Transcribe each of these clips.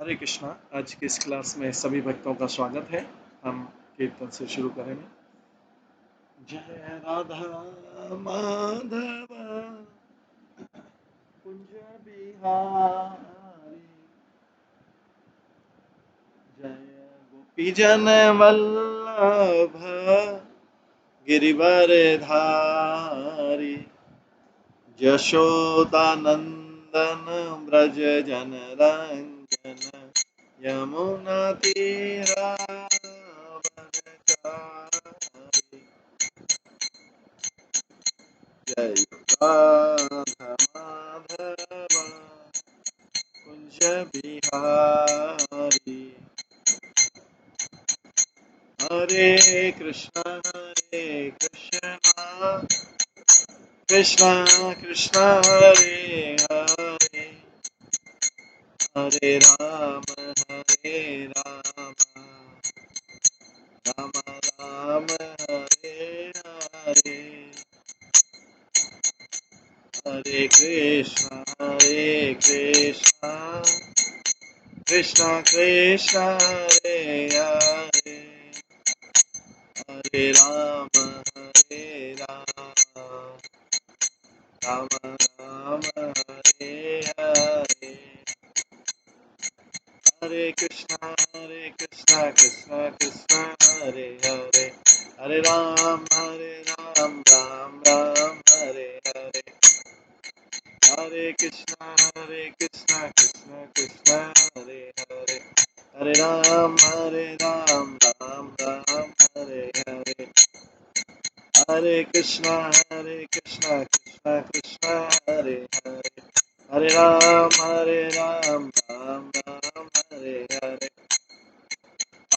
हरे कृष्णा। आज की इस क्लास में सभी भक्तों का स्वागत है। हम कीर्तन से शुरू करेंगे। जय राधा माधव कुंज बिहारी, जय गोपी जन वल्लभ गिरिवर धारी, यशोदानंदन ब्रज जन रंजन, यमुना तीरा वनचारी। जय राधा माधव कुंज बिहारी, हरे कृष्णा कृष्णा कृष्णा हरे हरे, हरे राम राम राम हरे हरे, हरे कृष्णा कृष्णा कृष्णा हरे हरे, हरे राम राम राम हरे हरे, हरे कृष्णा कृष्णा कृष्णा हरे हरे, हरे राम राम राम हरे हरे, हरे कृष्णा कृष्णा कृष्णा हरे हरे, हरे राम राम राम हरे हरे, हरे कृष्णा कृष्णा कृष्णा हरे हरे, हरे राम राम राम हरे हरे,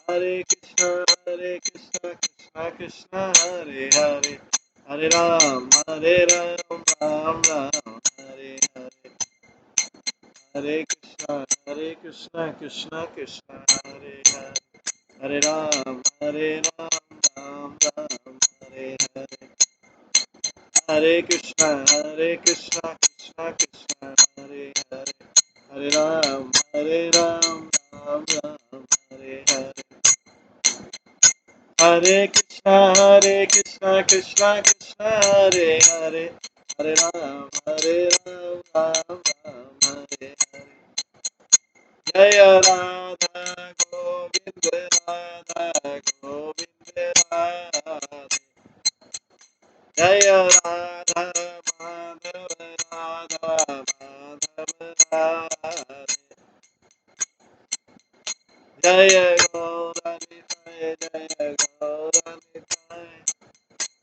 हरे कृष्णा कृष्णा हरे हरे, हरे राम राम हरे हरे, हरे कृष्णा कृष्णा हरे हरे, हरे राम राम हरे हरे, हरे कृष्णा कृष्णा हरे हरे, हरे राम राम हरे हरे, हरे कृष्णा कृष्णा हरे हरे, हरे राम राम हरे हरे, जय राधा गोविंद राधे, जय राधा माधव राधे, जय गौरनिताय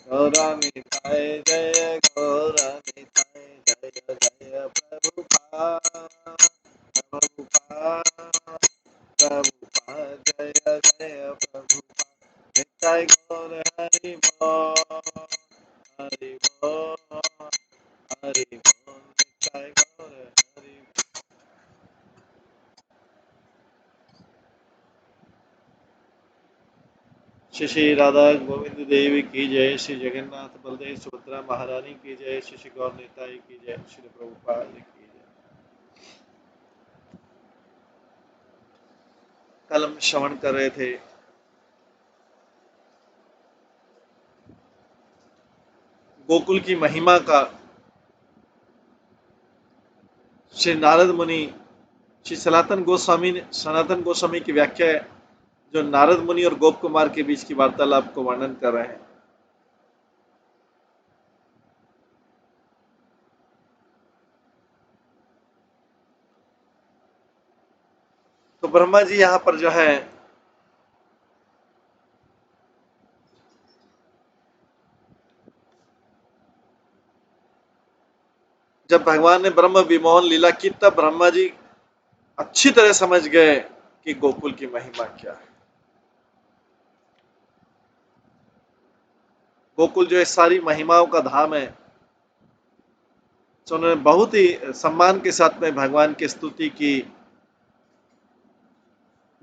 गौरनिताय जय गौरनिताय, जय जय प्रभुपा जय जय प्रभुपा, निताय गौर हरि बोल हरि बोल हरि बोल, निताय गौर हरि। श्री श्री राधा गोविंद देवी की जय, श्री जगन्नाथ बलदेव सुभद्रा महारानी की जय, श्री श्री गौर निताई की जय, श्री प्रभुपाद की जय। कल हम श्रवण कर रहे थे गोकुल की महिमा का। श्री नारद मुनि, श्री सनातन गोस्वामी की व्याख्या है, जो नारद मुनि और गोप कुमार के बीच की वार्तालाप को वर्णन कर रहे हैं। तो ब्रह्मा जी यहाँ पर जो है जब भगवान ने ब्रह्म विमोहन लीला की, तब ब्रह्मा जी अच्छी तरह समझ गए कि गोकुल की महिमा क्या है। गोकुल जो है सारी महिमाओं का धाम है। तो उन्होंने बहुत ही सम्मान के साथ में भगवान की स्तुति की।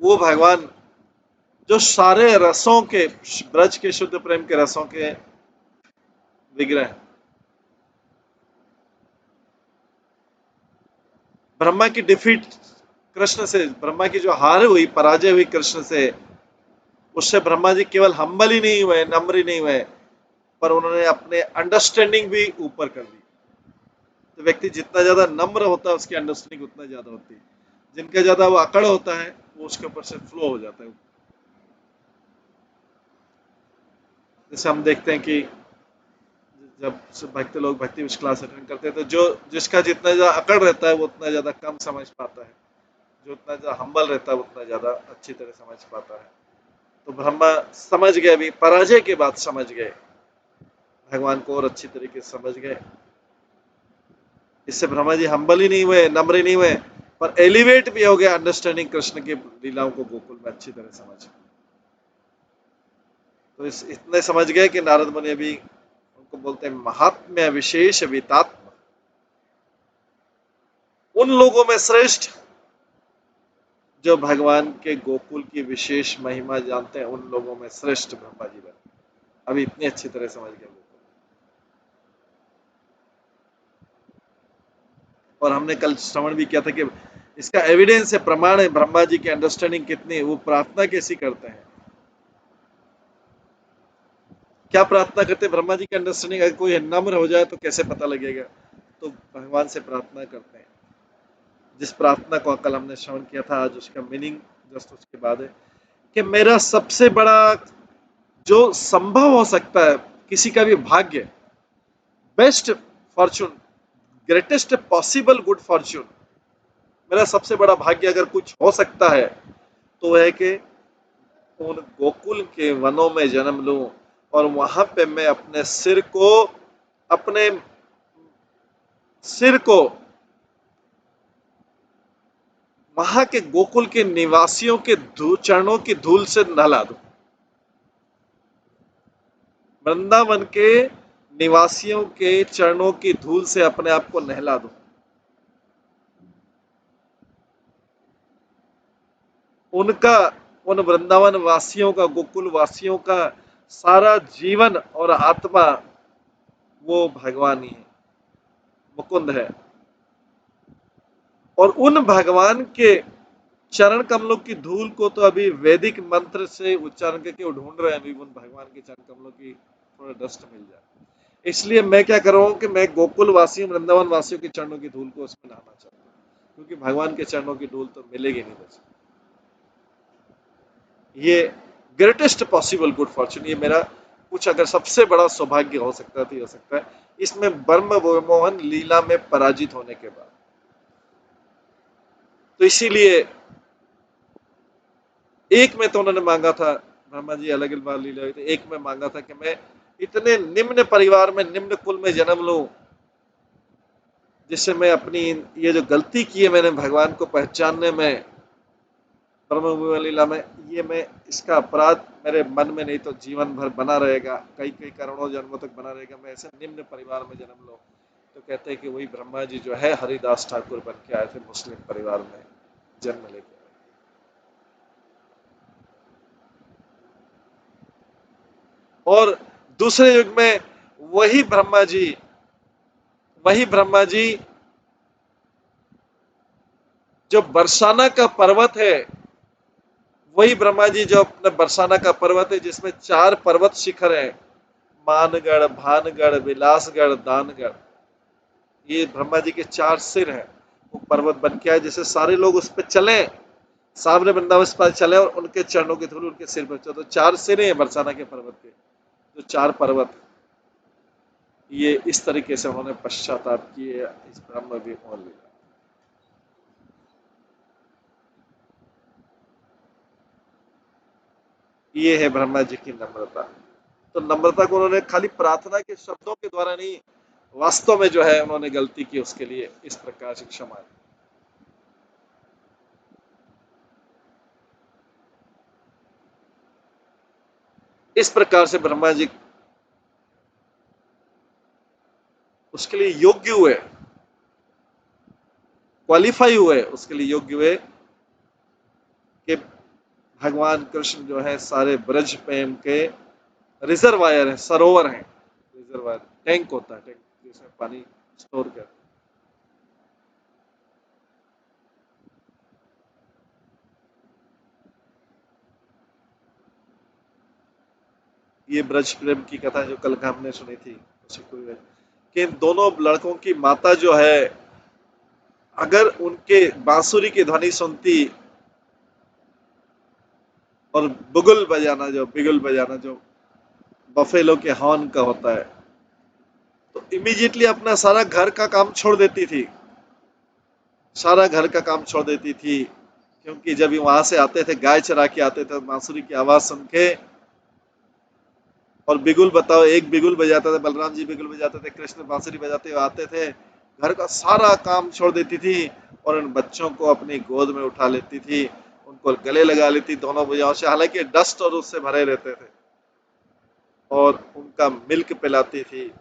वो भगवान जो सारे रसों के, ब्रज के शुद्ध प्रेम के रसों के विग्रह, ब्रह्मा की डिफीट कृष्ण से, ब्रह्मा की जो हार हुई, पराजय हुई कृष्ण से, उससे ब्रह्मा जी केवल हम्बल ही नहीं हुए, नम्र ही नहीं हुए, पर उन्होंने अपने अंडरस्टैंडिंग भी ऊपर कर दी। तो व्यक्ति जितना ज्यादा नम्र होता है उसकी अंडरस्टैंडिंग उतना ज्यादा होती है। जिनका ज्यादा वो अकड़ होता है वो उसके ऊपर से फ्लो हो जाता है। जैसे हम देखते हैं कि जब भक्ति लोग भक्ति विश्व क्लास अटेंड करते हैं तो जो जिसका जितना ज्यादा अकड़ रहता है वो उतना ज्यादा कम समझ पाता है, जो उतना ज्यादा हम्बल रहता है वो उतना ज्यादा अच्छी तरह समझ पाता है। तो ब्रह्मा समझ गए, अभी पराजय के बाद समझ गए भगवान को और अच्छी तरीके से समझ गए। इससे ब्रह्मा जी हम्बल ही नहीं हुए, नम्र ही नहीं हुए, पर एलिवेट भी हो गया अंडरस्टैंडिंग कृष्ण की लीलाओं को गोकुल में अच्छी तरह समझ। तो इस इतने समझ गए कि नारद मुनि अभी उनको बोलते हैं महात्म्य विशेष वितात्म, उन लोगों में श्रेष्ठ जो भगवान के गोकुल की विशेष महिमा जानते हैं, उन लोगों में श्रेष्ठ ब्रह्मा जी बने। अभी इतनी अच्छी तरह समझ गए गोकुल। और हमने कल श्रवण भी किया था कि इसका एविडेंस है, प्रमाण है ब्रह्मा जी की अंडरस्टैंडिंग कितनी है, वो प्रार्थना कैसी करते हैं, क्या प्रार्थना करते हैं। ब्रह्मा जी की अंडरस्टैंडिंग अगर कोई नम्र हो जाए तो कैसे पता लगेगा, तो भगवान से प्रार्थना करते हैं। जिस प्रार्थना को कल हमने श्रवण किया था, आज उसका मीनिंग जस्ट उसके बाद है कि मेरा सबसे बड़ा जो संभव हो सकता है, किसी का भी भाग्य, best Fortune, greatest possible good Fortune, मेरा सबसे बड़ा भाग्य अगर कुछ हो सकता है तो वह है कि उन गोकुल के वनों में जन्म लूं और वहां पे मैं अपने सिर को वहां के गोकुल के निवासियों के चरणों की धूल से नहला दूं। वृंदावन के निवासियों के चरणों की धूल से अपने आप को नहला दूं। उनका, उन वृंदावन वासियों का, गोकुल वासियों का सारा जीवन और आत्मा वो भगवान ही है, मुकुंद है। और उन भगवान के चरण कमलों की धूल को तो अभी वैदिक मंत्र से उच्चारण करके ढूंढ रहे हैं, अभी उन भगवान के चरण कमलों की थोड़ा डस्ट मिल जाए। इसलिए मैं क्या कर रहा हूं कि मैं गोकुल वासियों, वृंदावन वासियों के चरणों की धूल को उसमें नहाना चाहता हूँ, क्योंकि भगवान के चरणों की धूल तो मिलेगी नहीं बस। ये ग्रेटेस्ट पॉसिबल गुड फॉर्चून, ये मेरा कुछ अगर सबसे बड़ा सौभाग्य हो सकता है तो ये हो सकता है इसमें ब्रह्म मोहन लीला में पराजित होने के बाद। तो इसीलिए एक में तो उन्होंने मांगा था, ब्रह्मा जी अलग अलग बार लीला हुई थी, एक में मांगा था कि मैं इतने निम्न परिवार में, निम्न कुल में जन्म लूं जिससे मैं अपनी ये जो गलती की है मैंने भगवान को पहचानने में, ब्रह्म लीला में, ये मैं इसका अपराध मेरे मन में नहीं तो जीवन भर बना रहेगा, कई कई करोड़ों जन्मों तक बना रहेगा, मैं ऐसे निम्न परिवार में जन्म लूं। तो कहते हैं कि वही ब्रह्मा जी जो है हरिदास ठाकुर बन के आए थे, मुस्लिम परिवार में जन्म लेके। और दूसरे युग में वही ब्रह्मा जी, वही ब्रह्मा जी जो बरसाना का पर्वत है, वही ब्रह्मा जी जो अपने बरसाना का पर्वत है जिसमें 4 पर्वत शिखर है, मानगढ़, भानगढ़, विलासगढ़, दानगढ़, ये ब्रह्मा जी के 4 सिर हैं। वो पर्वत बन के आए जैसे सारे लोग उस पर चले, सामने वृंदावन पर चले और उनके चरणों की धूल उनके सिर पर चले। तो 4 सिर हैं बरसाना के पर्वत के, जो 4 पर्वत, ये इस तरीके से उन्होंने पश्चाताप किए इस ब्रह्म विमोहन लीला। ये है ब्रह्मा जी की नम्रता। तो नम्रता को उन्होंने खाली प्रार्थना के शब्दों के द्वारा नहीं, वास्तव में जो है उन्होंने गलती की उसके लिए इस प्रकार से क्षमा। इस प्रकार से ब्रह्मा जी उसके लिए योग्य हुए, क्वालिफाई हुए, उसके लिए योग्य हुए कि भगवान कृष्ण जो है सारे ब्रज प्रेम के रिजर्वायर है, सरोवर है, रिजर्वायर टैंक होता है, टैंक जिसमें पानी स्टोर कर। ये ब्रज प्रेम की कथा जो कल हमने सुनी थी, कि इन दोनों लड़कों की माता जो है, अगर उनके बांसुरी की ध्वनि सुनती और बिगुल बजाना जो बफेलो के हॉर्न का होता है, तो इमीडिएटली अपना सारा घर का काम छोड़ देती थी, सारा घर का काम छोड़ देती थी। क्योंकि जब वहां से आते थे, गाय चरा के आते थे, बांसुरी की आवाज सुन के, और बिगुल बताओ, एक बिगुल बजाता था, बलराम जी बिगुल बजाते थे, कृष्ण बांसुरी बजाते हुए आते थे, घर का सारा काम छोड़ देती थी और उन बच्चों को अपनी गोद में उठा लेती थी, उनको गले लगा लेती दोनों भुजाओं से, हालांकि डस्ट और उससे भरे रहते थे, और उनका मिल्क पिलाती थी,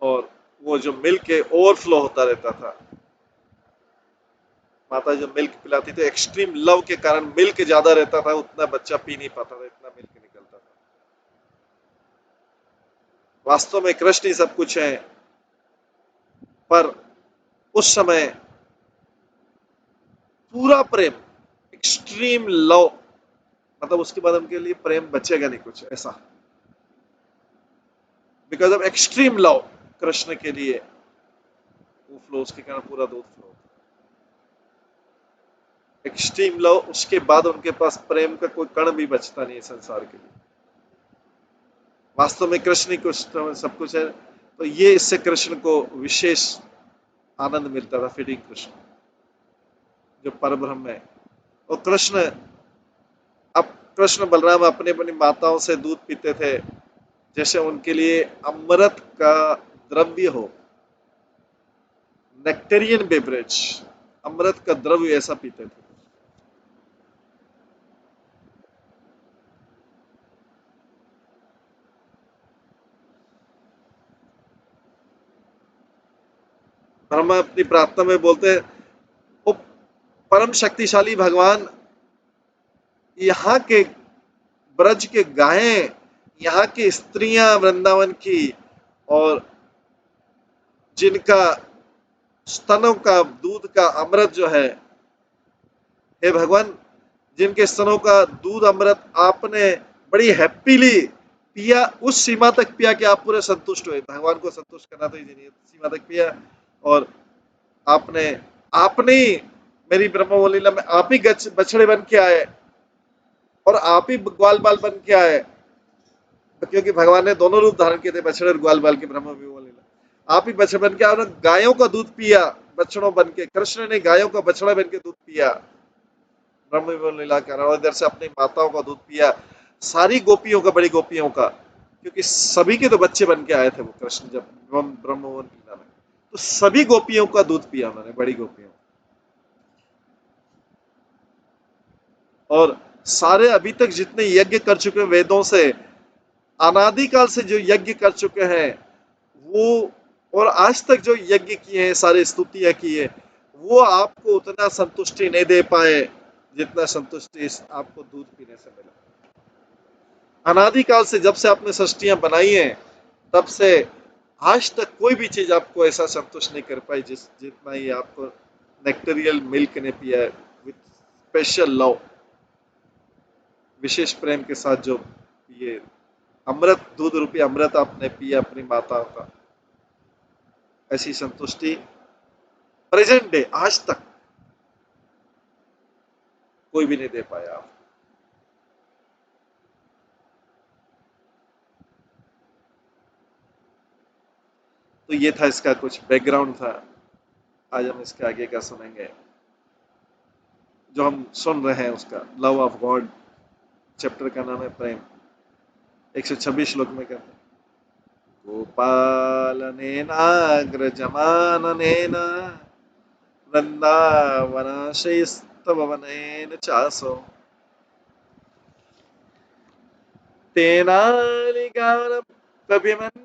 और वो जो मिल्क है ओवरफ्लो होता रहता था। माता जो मिल्क पिलाती थी, एक्सट्रीम लव के कारण मिल्क ज्यादा रहता था, उतना बच्चा पी नहीं पाता था, इतना मिल्क निकलता था। वास्तव में कृष्ण ही सब कुछ है, पर उस समय पूरा प्रेम, एक्सट्रीम लव, मतलब उसके बाद उनके लिए प्रेम बचेगा नहीं कुछ ऐसा, because of extreme love Krishna के लिए वो फ्लो, उसके कारण पूरा दूध फ्लो, एक्सट्रीम लव, उसके बाद उनके पास प्रेम का कोई कण भी बचता नहीं है संसार के लिए। वास्तव में कृष्ण कुछ सब कुछ है, तो ये इससे कृष्ण को विशेष आनंद मिलता था, फीडिंग कृष्ण जो परब्रह्म है। और अब कृष्ण बलराम अपने अपनी माताओं से दूध पीते थे, जैसे उनके लिए अमृत का द्रव्य हो, नेक्टेरियन बेवरेज, अमृत का द्रव्य ऐसा पीते थे। ब्रह्मा अपनी प्रार्थना में बोलते हैं, ओ परम शक्तिशाली भगवान, यहाँ के ब्रज के गायें, यहाँ की स्त्रियां वृंदावन की, और जिनका स्तनों का दूध का अमृत जो है, हे भगवान, जिनके स्तनों का दूध अमृत आपने बड़ी हैप्पीली पिया, उस सीमा तक पिया कि आप पूरे संतुष्ट हुए। भगवान को संतुष्ट करना तो इजी नहीं है, सीमा तक पिया, और आपने आपने ही मेरी ब्रह्मलीला में आप ही बछड़े बन के आए, और आप ही ग्वाल बाल बन के आए, क्योंकि भगवान ने दोनों रूप धारण किए थे, बछड़े और ग्वाल बाल के ब्रह्म विमल लीला। आप ही बछड़े बन के आए, गायों का दूध पिया, बछड़ों बन के कृष्ण ने गायों का बछड़ा बन के दूध पिया ब्रह्म विमल लीला का, और इधर से अपनी माताओं का दूध पिया, सारी गोपियों का, बड़ी गोपियों का, क्योंकि सभी के तो बच्चे बन के आए थे वो कृष्ण जब ब्रह्म विमल लीला में, तो सभी गोपियों का दूध पिया उन्होंने, बड़ी गोपियों। और सारे अभी तक जितने यज्ञ कर चुके हैं वेदों से, अनादिकाल से जो यज्ञ कर चुके हैं वो, और आज तक जो यज्ञ किए हैं, सारे स्तुतियां की है, वो आपको उतना संतुष्टि नहीं दे पाए जितना संतुष्टि आपको दूध पीने से मिला। अनादिकाल से, जब से आपने सृष्टियां बनाई हैं, तब से आज तक कोई भी चीज आपको ऐसा संतुष्ट नहीं कर पाई जितना ये आपको नेक्टेरियल मिल्क ने पिया है, विद स्पेशल लव, विशेष प्रेम के साथ जो ये अमृत, दूध रूपी अमृत आपने पिया अपनी माताओं का, ऐसी संतुष्टि प्रेजेंट डे आज तक कोई भी नहीं दे पाया। तो ये था, इसका कुछ बैकग्राउंड था। आज हम इसके आगे का सुनेंगे, जो हम सुन रहे हैं उसका लव ऑफ गॉड, चैप्टर का नाम है प्रेम, 126 श्लोक में कहते हैं, गोपालनेनाग्रजमाननेन वृंदावनाशैस्तवनेन चासो तेनालिगान कभिमन्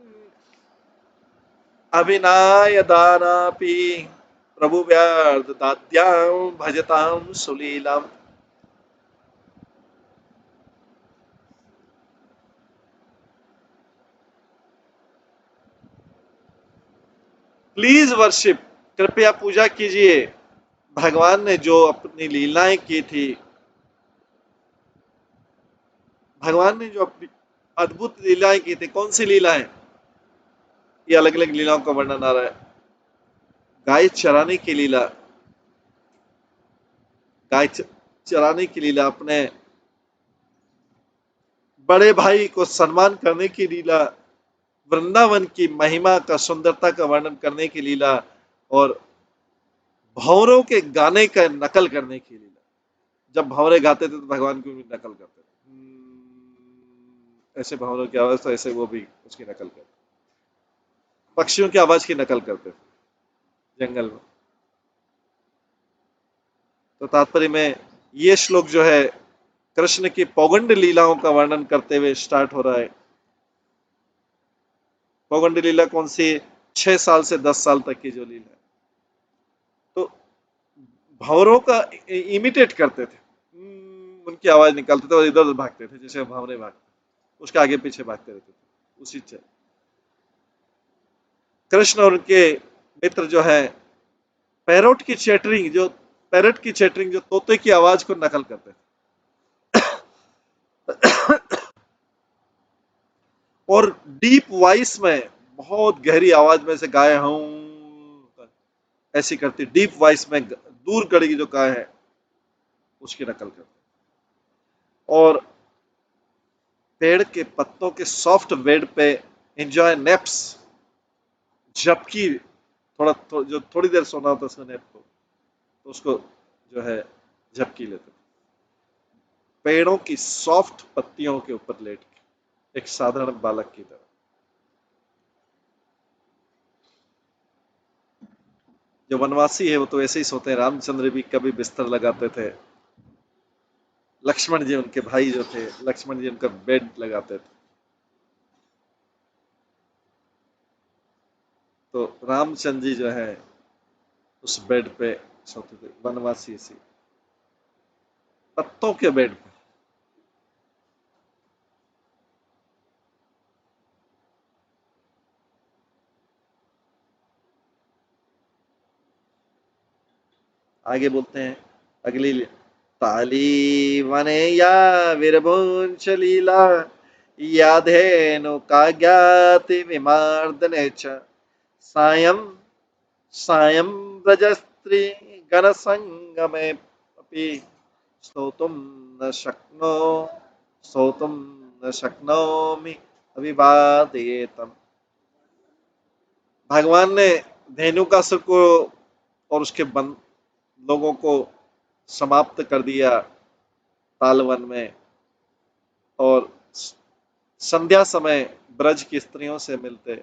अभिनाय दानापि प्रभु व्यार्थ दाद्यां भजतां सुलीलाम। प्लीज वर्शिप, कृपया पूजा कीजिए। भगवान ने जो अपनी लीलाएं की थी, भगवान ने जो अपनी अद्भुत लीलाएं की थी, कौन सी लीलाएं, ये अलग अलग लीलाओं का वर्णन आ रहा है। गाय चराने की लीला, गाय चराने की लीला, अपने बड़े भाई को सम्मान करने की लीला, वृंदावन की महिमा का, सुंदरता का वर्णन करने की लीला, और भंवरों के गाने का नकल करने की लीला। जब भंवरे गाते थे तो भगवान की भी नकल करते थे, ऐसे भंवरों की आवाज, तो ऐसे वो भी उसकी नकल करते, पक्षियों की आवाज की नकल करते थे जंगल में। तो तात्पर्य में ये श्लोक जो है कृष्ण की पौगंड लीलाओं का वर्णन करते हुए स्टार्ट हो रहा है। पौगंड लीला कौन सी? 6 साल से 10 साल तक की जो लीला है, तो भंवरों का इमिटेट करते थे, उनकी आवाज निकालते थे और इधर उधर भागते थे जैसे भंवरे भागते, उसके आगे पीछे भागते रहते थे उसी से। कृष्ण और उनके मित्र जो है पैरोट की चैटरिंग, जो पैरट की चैटरिंग, जो तोते की आवाज को नकल करते थे, और डीप वॉइस में, बहुत गहरी आवाज में से गाय हूं ऐसी करती, डीप वॉइस में दूर कड़ी की जो गाय है उसकी नकल करते, और पेड़ के पत्तों के सॉफ्ट बेड पे एंजॉय नेप्स, झपकी, जो थोड़ी देर सोना होता है उसमें नेप को, तो उसको जो है झपकी लेते, पेड़ों की सॉफ्ट पत्तियों के ऊपर लेट के, एक साधारण बालक की तरह। जो वनवासी है वो तो ऐसे ही सोते हैं, रामचंद्र भी कभी बिस्तर लगाते थे, लक्ष्मण जी उनके भाई जो थे, लक्ष्मण जी उनका बेड लगाते थे, तो रामचंद्र जी जो है उस बेड पे सोते थे, वनवासी सी पत्तों के बेड पे। आगे बोलते हैं अगली ताली वने या वीरभुंश लीला याधेनु काज्ञाति विमार्दने च सायं सायं व्रजस्त्री गणसंगमे अपि स्तोतुं न शक्नो स्तोतुं न शक्नोमि अभिवादयेतम्। भगवान ने धेनुकासुर को और उसके बन लोगों को समाप्त कर दिया तालवन में, और संध्या समय ब्रज की स्त्रियों से मिलते,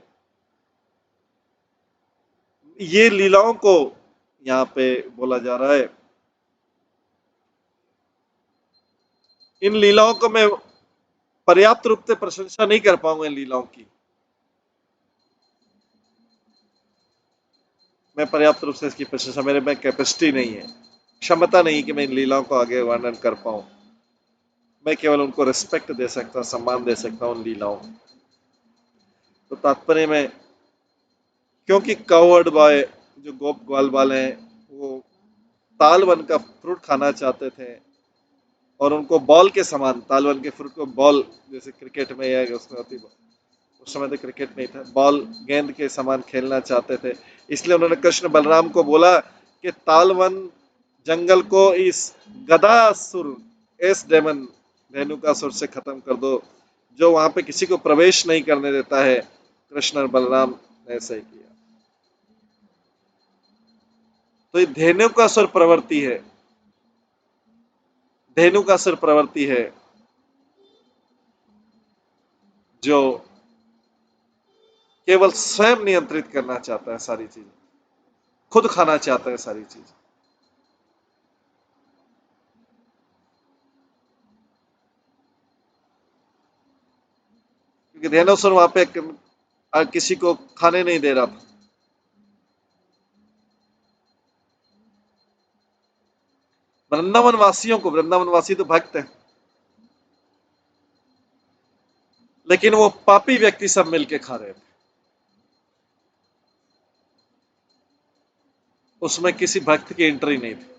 ये लीलाओं को यहाँ पे बोला जा रहा है। इन लीलाओं को मैं पर्याप्त रूप से प्रशंसा नहीं कर पाऊंगा, इन लीलाओं की मैं पर्याप्त रूप से इसकी प्रशंसा, मेरे में कैपेसिटी नहीं है, क्षमता नहीं कि मैं इन लीलाओं को आगे वर्णन कर पाऊं। मैं केवल उनको रिस्पेक्ट दे सकता हूं, सम्मान दे सकता हूं उन लीलाओं। तो तात्पर्य में, क्योंकि कवर्ड बॉय जो गोप ग्वाल वाले हैं, वो तालवन का फ्रूट खाना चाहते थे, और उनको बॉल के समान, तालवन के फ्रूट को बॉल, जैसे क्रिकेट में या उसमें होती, उस समय तो क्रिकेट नहीं था, बॉल गेंद के समान खेलना चाहते थे। इसलिए उन्होंने कृष्ण बलराम को बोला कि तालवन जंगल को इस गदासुर, एस डेमन धेनुकासुर से खत्म कर दो, जो वहां पे किसी को प्रवेश नहीं करने देता है। कृष्ण और बलराम ने ऐसा ही किया। तो ये धेनुकासुर प्रवृत्ति है, धेनुकासुर प्रवृत्ति है, जो केवल स्वयं नियंत्रित करना चाहता है सारी चीज, खुद खाना चाहता है सारी चीज। क्योंकि धेनुसुर वहां पे किसी को खाने नहीं दे रहा था। वृंदावन वासियों को, वृंदावन वासी तो भक्त है, लेकिन वो पापी व्यक्ति सब मिलके खा रहे थे, उसमें किसी भक्त की एंट्री नहीं थी। तो,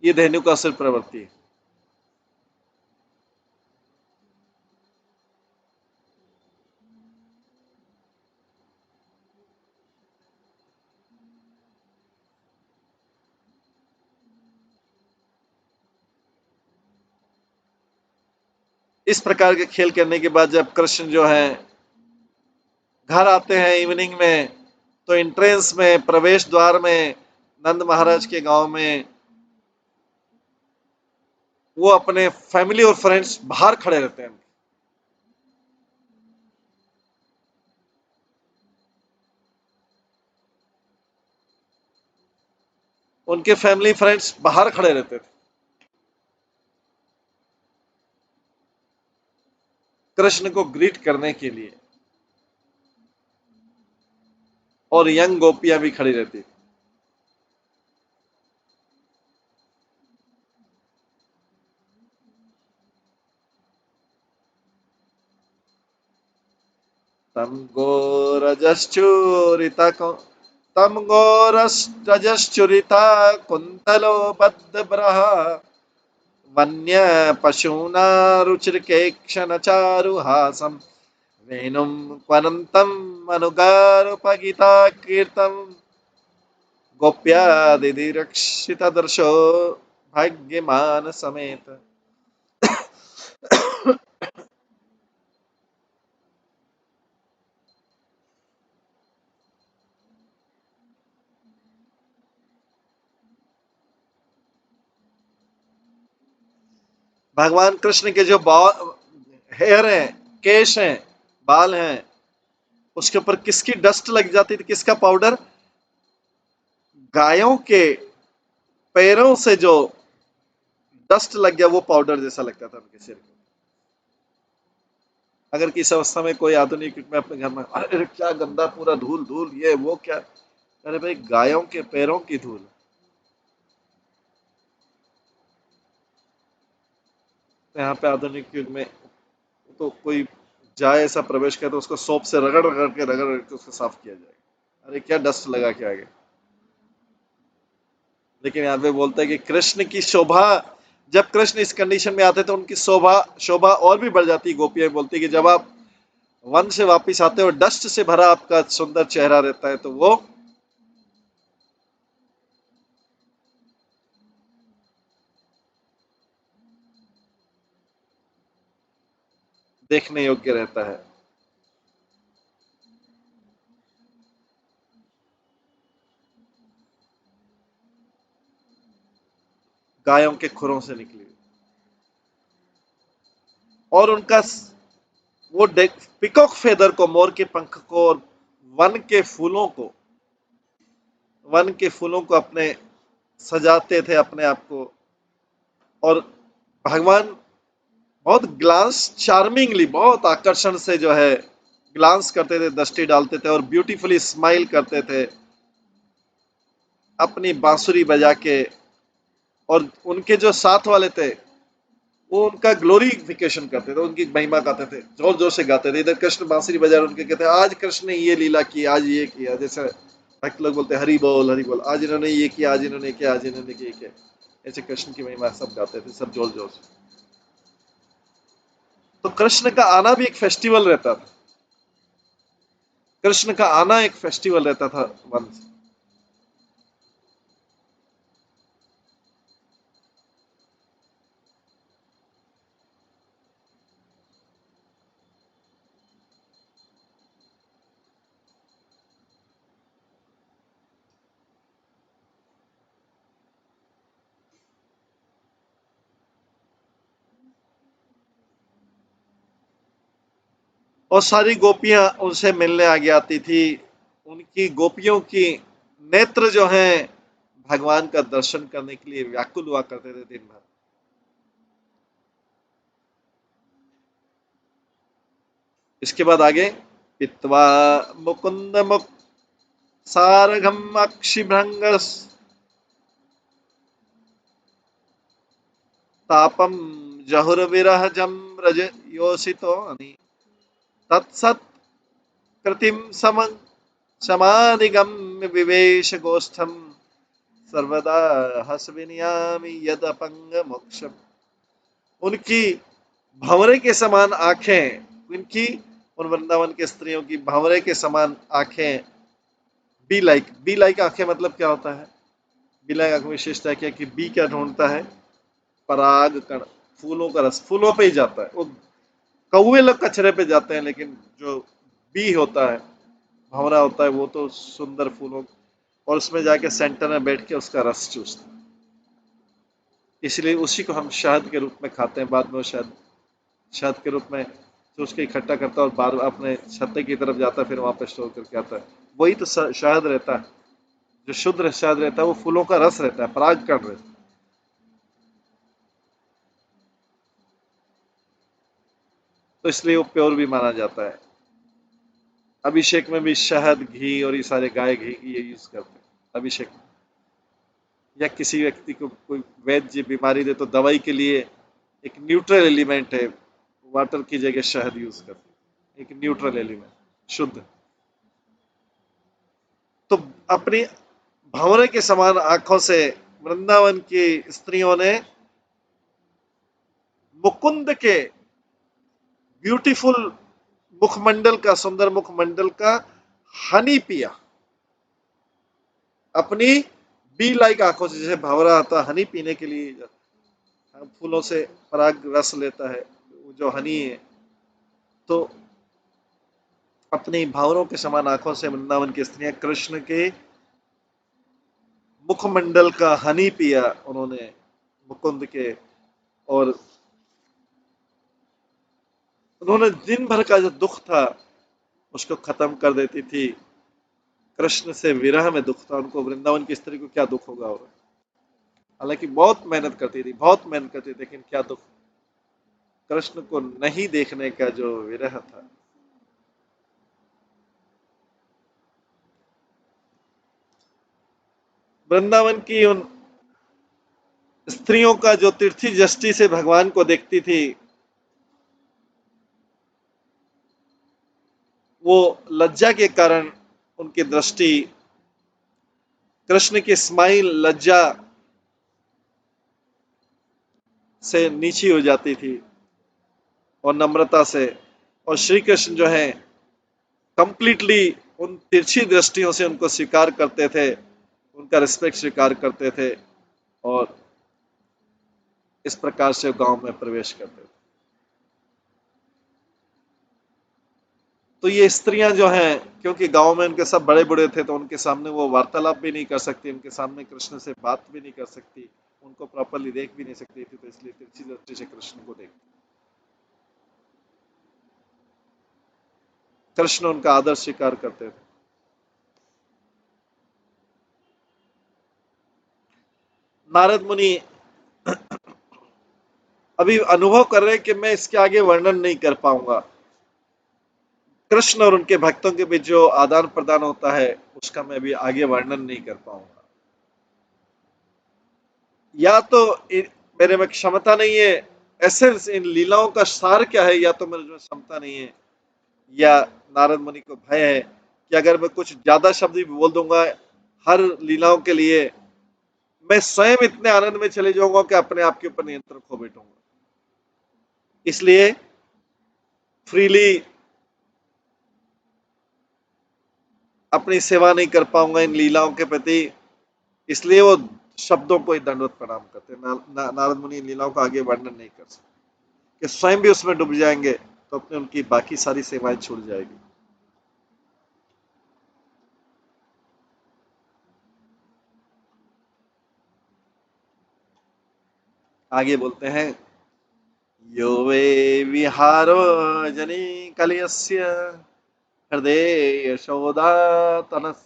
ये धेनु का असुर प्रवृत्ति है। इस प्रकार के खेल करने के बाद जब कृष्ण जो है घर आते हैं इवनिंग में, तो एंट्रेंस में, प्रवेश द्वार में, नंद महाराज के गांव में वो अपने फैमिली और फ्रेंड्स बाहर खड़े रहते हैं। उनके फैमिली फ्रेंड्स बाहर खड़े रहते थे कृष्ण को ग्रीट करने के लिए, और यंग गोपियां भी खड़ी रहती थी। तम गोरजश्चूरिता तम गोरजश्चुरिता कुंतलो बद्धब्रह वन्य पशूना रुचिर्केक्षण चारुहासम वेणुं क्वनन्तम् अनुगारुपगिता कीर्तम् गोप्या दिदिरक्षितदर्शो भाग्यमान समेत। भगवान कृष्ण के जो हेयर हैं, केश हैं, बाल हैं, उसके ऊपर किसकी डस्ट लग जाती थी, किसका पाउडर? गायों के पैरों से जो डस्ट लग गया वो पाउडर जैसा लगता था उनके सिर में। अगर किस अवस्था में कोई आधुनिक युग में अपने घर में, अरे क्या गंदा पूरा धूल धूल, ये वो क्या, अरे भाई गायों के पैरों की धूल। तो यहाँ पे आधुनिक युग में तो कोई जाए ऐसा प्रवेश करे तो उसको सोप से रगड़ रगड़ के उसको साफ किया जाएगा। अरे क्या डस्ट लगा के आगे। लेकिन यहाँ पे बोलता है कि कृष्ण की शोभा, जब कृष्ण इस कंडीशन में आते तो उनकी शोभा शोभा और भी बढ़ जाती। गोपियां बोलती कि जब आप वन से वापिस आते हो, डस्ट से भरा आपका सुंदर चेहरा रहता है, तो वो देखने योग्य रहता है। गायों के खुरों से निकली और उनका वो पिकॉक फेदर को, मोर के पंख को, और वन के फूलों को, वन के फूलों को अपने सजाते थे अपने आप को। और भगवान बहुत ग्लांस चार्मिंगली, बहुत आकर्षण से जो है ग्लांस करते थे, दृष्टि डालते थे और ब्यूटीफुली स्माइल करते थे अपनी बांसुरी बजा के। और उनके जो साथ वाले थे वो उनका ग्लोरिफिकेशन करते थे, उनकी महिमा गाते थे, जोर जोर से गाते थे। इधर कृष्ण बांसुरी बजा रहे, उनके कहते हैं आज कृष्ण ने ये लीला की, आज ये किया। जैसे भक्त लोग बोलते हैं हरि बोल हरि बोल, आज इन्होंने ये किया, आज इन्होंने किया, आज इन्होंने ये किया। ऐसे कृष्ण की महिमा सब गाते थे, सब जोर जोर से। तो कृष्ण का आना भी एक फेस्टिवल रहता था। कृष्ण का आना एक फेस्टिवल रहता था वंश। और सारी गोपियां उनसे मिलने आगे आती थी। उनकी गोपियों की नेत्र जो हैं भगवान का दर्शन करने के लिए व्याकुल हुआ करते थे दिन भर। इसके बाद आगे, पित्वा मुकुंद मुख सारघम अक्षिभृंग तापम जहुर्विरह जम रज योषितो तत्सत कृतिम सम समाधिगम्य विवेश गोष्ठम सर्वदा हसविनयामि यद अपंग मोक्षम। उनकी भंवरे के समान आंखें, उनकी उन वृंदावन के स्त्रियों की भंवरे के समान आंखें, बी लाइक आंखें मतलब क्या होता है? बी लाइक आंख विशेषता क्या कि बी क्या ढूंढता है? पराग कण, फूलों का रस, फूलों पे ही जाता है। वो कौवे लोग कचरे पे जाते हैं, लेकिन जो बी होता है, भंवरा होता है, वो तो सुंदर फूलों, और उसमें जाके सेंटर में बैठ के उसका रस चूसता है। इसलिए उसी को हम शहद के रूप में खाते हैं। बाद में वो शहद शहद के रूप में चूस के इकट्ठा करता है और बार अपने छत्ते की तरफ जाता है, फिर वहां पे स्टोर करके आता है। वही तो शहद रहता है। जो शुद्ध शहद रहता है वो फूलों का रस रहता है, पराग कण रहता है। तो इसलिए वो प्योर भी माना जाता है। अभिषेक में भी शहद, घी और ये सारे गाय घी ये यूज करते हैं अभिषेक में। या किसी व्यक्ति को कोई वैद्य बीमारी दे तो दवाई के लिए एक न्यूट्रल एलिमेंट है, वाटर की जगह शहद यूज करते हैं, एक न्यूट्रल एलिमेंट शुद्ध। तो अपनी भंवरे के समान आंखों से वृंदावन की स्त्रियों ने मुकुंद के ब्यूटीफुल मुखमंडल का, सुंदर मुखमंडल का हनी पिया। अपनी बी लाइक आंखों से, जैसे भंवरा आता हनी पीने के लिए फूलों से पराग रस लेता है, जो हनी है, तो अपनी भावरों के समान आंखों से वृंदावन की स्त्रियां कृष्ण के मुखमंडल का हनी पिया उन्होंने, मुकुंद के। और उन्होंने दिन भर का जो दुख था उसको खत्म कर देती थी। कृष्ण से विरह में दुख था उनको, वृंदावन की स्त्री को क्या दुख होगा। और हालांकि बहुत मेहनत करती थी, बहुत मेहनत करती थी, लेकिन क्या दुख, कृष्ण को नहीं देखने का जो विरह था। वृंदावन की उन स्त्रियों का जो तीर्थी दृष्टि से भगवान को देखती थी, वो लज्जा के कारण उनकी दृष्टि कृष्ण की स्माइल लज्जा से नीची हो जाती थी और नम्रता से। और श्री कृष्ण जो है कंप्लीटली उन तिरछी दृष्टियों से उनको स्वीकार करते थे, उनका रिस्पेक्ट स्वीकार करते थे, और इस प्रकार से गांव में प्रवेश करते थे। तो ये स्त्रियां जो हैं, क्योंकि गांव में उनके सब बड़े बड़े थे, तो उनके सामने वो वार्तालाप भी नहीं कर सकती, उनके सामने कृष्ण से बात भी नहीं कर सकती, उनको प्रॉपरली देख भी नहीं सकती थी, तो इसलिए तिरछी दृष्टि से कृष्ण को देखती। कृष्ण उनका आदर स्वीकार करते थे। नारद मुनि अभी अनुभव कर रहे हैं कि मैं इसके आगे वर्णन नहीं कर पाऊंगा। कृष्ण और उनके भक्तों के बीच जो आदान प्रदान होता है उसका मैं भी आगे वर्णन नहीं कर पाऊंगा। या तो मेरे में क्षमता नहीं है, एसेंस इन लीलाओं का सार क्या है, या तो मेरे में क्षमता नहीं है, या नारद मुनि को भय है कि अगर मैं कुछ ज्यादा शब्द भी बोल दूंगा हर लीलाओं के लिए, मैं स्वयं इतने आनंद में चले जाऊंगा कि अपने आप के ऊपर नियंत्रण खो बैठूंगा। इसलिए फ्रीली अपनी सेवा नहीं कर पाऊंगा इन लीलाओं के प्रति। इसलिए वो शब्दों को ही दंडवत प्रणाम करते हैं। नारद मुनि इन लीलाओं का आगे वर्णन नहीं कर सकते, कि स्वयं भी उसमें डूब जाएंगे तो अपने उनकी बाकी सारी सेवाएं छूट जाएगी। आगे बोलते हैं, यो वे विहारो जनी कलयस्य हृदय यशोदा तनस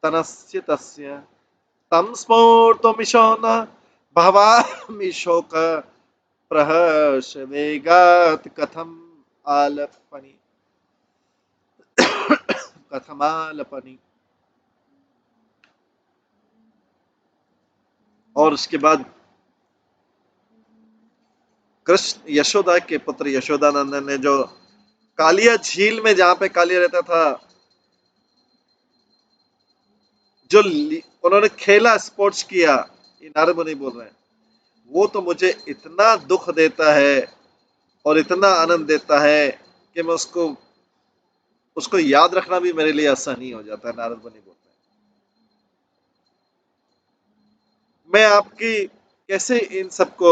तनस्य तस्य तं स्फूर्तुमिशो न भवामि शोक प्रहर्ष वेगात् कथम आलपनि कथमालपनि। और उसके बाद कृष्ण यशोदा के पुत्र यशोदानंदन ने जो कालिया झील में, जहां पे कालिया रहता था, जो उन्होंने खेला, स्पोर्ट्स किया, ये नारद मुनि बोल रहे हैं, वो तो मुझे इतना दुख देता है और इतना आनंद देता है कि मैं उसको उसको याद रखना भी मेरे लिए आसान नहीं हो जाता है। नारद मुनि बोलते हैं, मैं आपकी कैसे इन सबको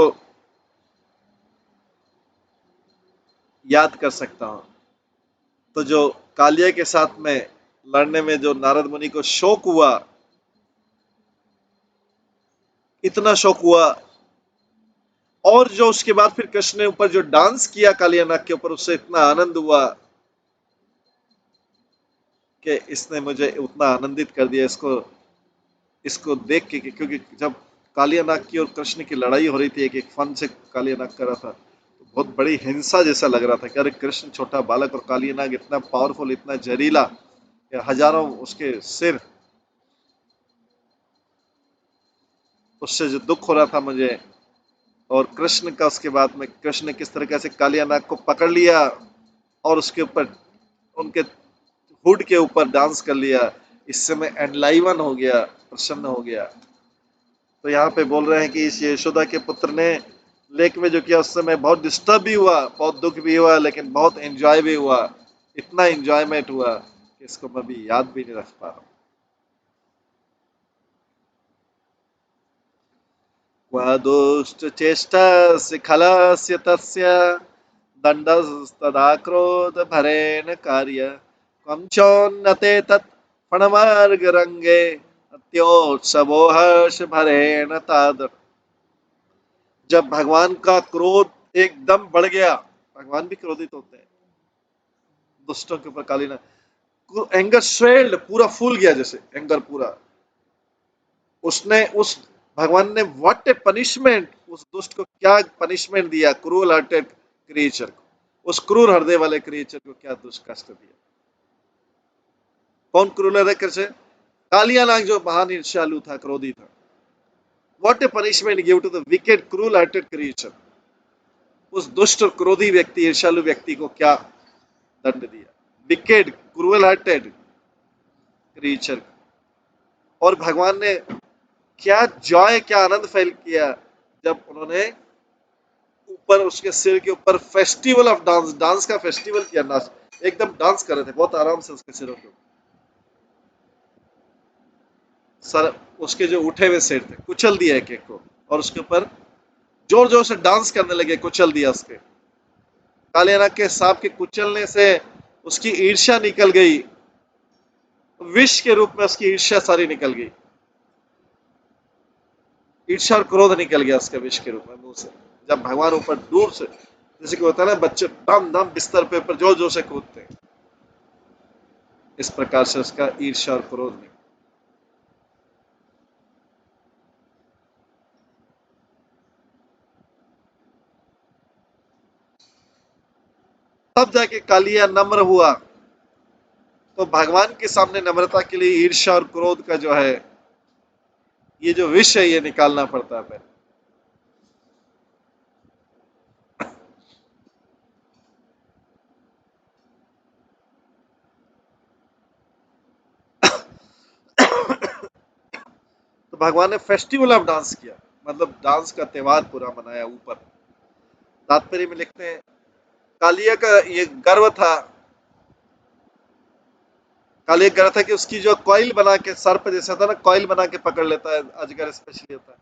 याद कर सकता हूं। तो जो कालिया के साथ में लड़ने में जो नारद मुनि को शौक हुआ, इतना शौक हुआ, और जो उसके बाद फिर कृष्ण ने ऊपर जो डांस किया कालिया नाग के ऊपर, उससे इतना आनंद हुआ कि इसने मुझे उतना आनंदित कर दिया, इसको इसको देख के, क्योंकि जब कालिया नाग की और कृष्ण की लड़ाई हो रही थी, एक एक फन से कालिया नाग कर रहा था, तो बहुत बड़ी हिंसा जैसा लग रहा था कि अरे कृष्ण छोटा बालक और कालिया नाग इतना पावरफुल, इतना जहरीला, हजारों उसके सिर, उससे जो दुख हो रहा था मुझे। और कृष्ण का उसके बाद में कृष्ण ने किस तरीके से कालिया नाग को पकड़ लिया और उसके ऊपर, उनके हुड के ऊपर डांस कर लिया, इससे मैं एनलाइवन हो गया, प्रसन्न हो गया। तो यहाँ पे बोल रहे हैं कि इस यशोदा के पुत्र ने लेक में जो किया, उससे मैं बहुत डिस्टर्ब भी हुआ, बहुत दुख भी हुआ, लेकिन बहुत एंजॉय भी हुआ, इतना एंजॉयमेंट हुआ कि इसको मैं भी याद भी नहीं रख पा रहा हूँ। क्वादुष्ट चेष्टस्य खलस्य तस्य दण्डस्तदा क्रोध भरेण कार्य क्वं चोन्नते तत् फणमार्गरङ्गे अत्योत्सवो हर्ष भरेण ताद। जब भगवान का क्रोध एकदम बढ़ गया, भगवान भी क्रोधित होते हैं दुष्टों के ऊपर, कालीना एंगर स्वेल्ड, पूरा फूल गया जैसे एंगर पूरा, उसने उस भगवान ने व्हाट ए पनिशमेंट, उस दुष्ट को क्या पनिशमेंट दिया, क्रूअल हार्टेड क्रिएचर को, उस क्रूर हृदय वाले क्रिएचर को क्या दुष्ट कष्ट दिया। कौन क्रूर हृदय कैसे? कालिया नाग जो महान ईर्ष्यालु था, क्रोधी था। What a punishment give to the wicked cruel hearted creature, उस दुष्ट और क्रोधी व्यक्ति, ईर्ष्यालु व्यक्ति को क्या दंड दिया, विकेड क्रूअल हार्टेड क्रिएचर। और भगवान ने क्या जॉय, क्या आनंद फैल किया जब उन्होंने ऊपर उसके सिर के ऊपर फेस्टिवल ऑफ डांस, डांस का फेस्टिवल किया, नाच, एकदम डांस कर रहे थे बहुत आराम से उसके सिरों के ऊपर, सर उसके जो उठे हुए सिर थे कुचल दिया एक एक को, और उसके ऊपर जोर जोर से डांस करने लगे, कुचल दिया उसके। काले नाग के सांप के कुचलने से उसकी ईर्ष्या निकल गई, विष के रूप में उसकी ईर्ष्या सारी निकल गई, ईर्ष्या और क्रोध निकल गया उसके विष के रूप में मुंह से। जब भगवान ऊपर दूर से, जैसे कि होता है ना बच्चे दम दम बिस्तर पे ऊपर जोर जोर से कूदते हैं, इस प्रकार से उसका ईर्ष्या और क्रोध निकल। तब जाके कालिया नम्र हुआ। तो भगवान के सामने नम्रता के लिए ईर्ष्या और क्रोध का जो है, ये जो विष है, ये निकालना पड़ता है पहले। तो भगवान ने फेस्टिवल ऑफ डांस किया, मतलब डांस का त्योहार पूरा मनाया। ऊपर तात्पर्य में लिखते हैं, कालिया का ये गर्व था, कालिया गर्व था कि उसकी जो कॉइल बना के सर्प जैसा था ना, कॉइल बना के पकड़ लेता है, अजगर स्पेशली होता है,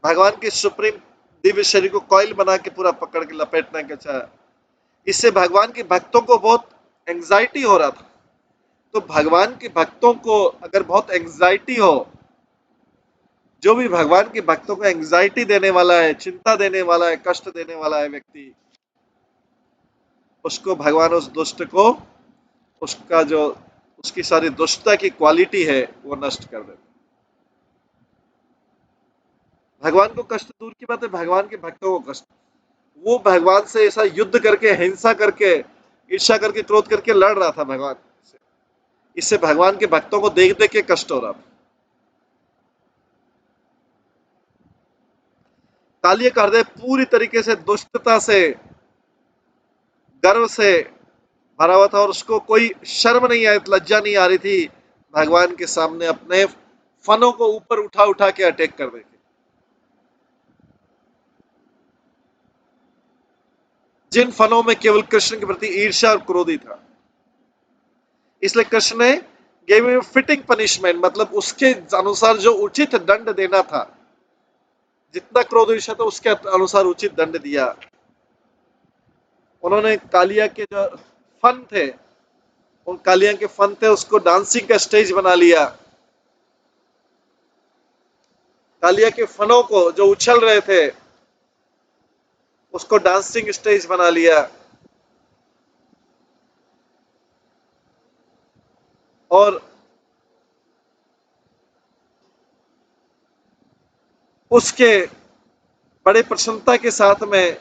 भगवान के सुप्रीम दिव्य शरीर को कॉइल बना के पूरा पकड़ के लपेटना के चाहा। इससे भगवान के भक्तों को बहुत एंजाइटी हो रहा था। तो भगवान के भक्तों को अगर बहुत एंजाइटी हो, जो भी भगवान के भक्तों को एंजाइटी देने वाला है, चिंता देने वाला है, कष्ट देने वाला है व्यक्ति, उसको भगवान उस दुष्ट को, उसका जो उसकी सारी दुष्टता की क्वालिटी है वो नष्ट कर देते। भगवान को कष्ट दूर की बात है, भगवान के भक्तों को कष्ट, वो भगवान से ऐसा युद्ध करके, हिंसा करके, ईर्ष्या करके, क्रोध करके लड़ रहा था भगवान से, इससे भगवान के भक्तों को देख देख के कष्ट हो रहा था। कालिया का हृदय पूरी तरीके से दुष्टता से, गर्व से भरा हुआ था, और उसको कोई शर्म नहीं आई, लज्जा नहीं आ रही थी भगवान के सामने अपने फनों को ऊपर उठा उठा के अटैक कर देंगे, जिन फनों में केवल कृष्ण के प्रति ईर्ष्या और क्रोध ही था। इसलिए कृष्ण ने गेव हिम फिटिंग पनिशमेंट, मतलब उसके अनुसार जो उचित दंड देना था, जितना क्रोध ईर्ष्या था उसके अनुसार उचित दंड दिया। उन्होंने कालिया के जो फन थे, उन कालिया के फन थे, उसको डांसिंग का स्टेज बना लिया। कालिया के फनों को जो उछल रहे थे उसको डांसिंग स्टेज बना लिया। और उसके बड़े प्रसन्नता के साथ में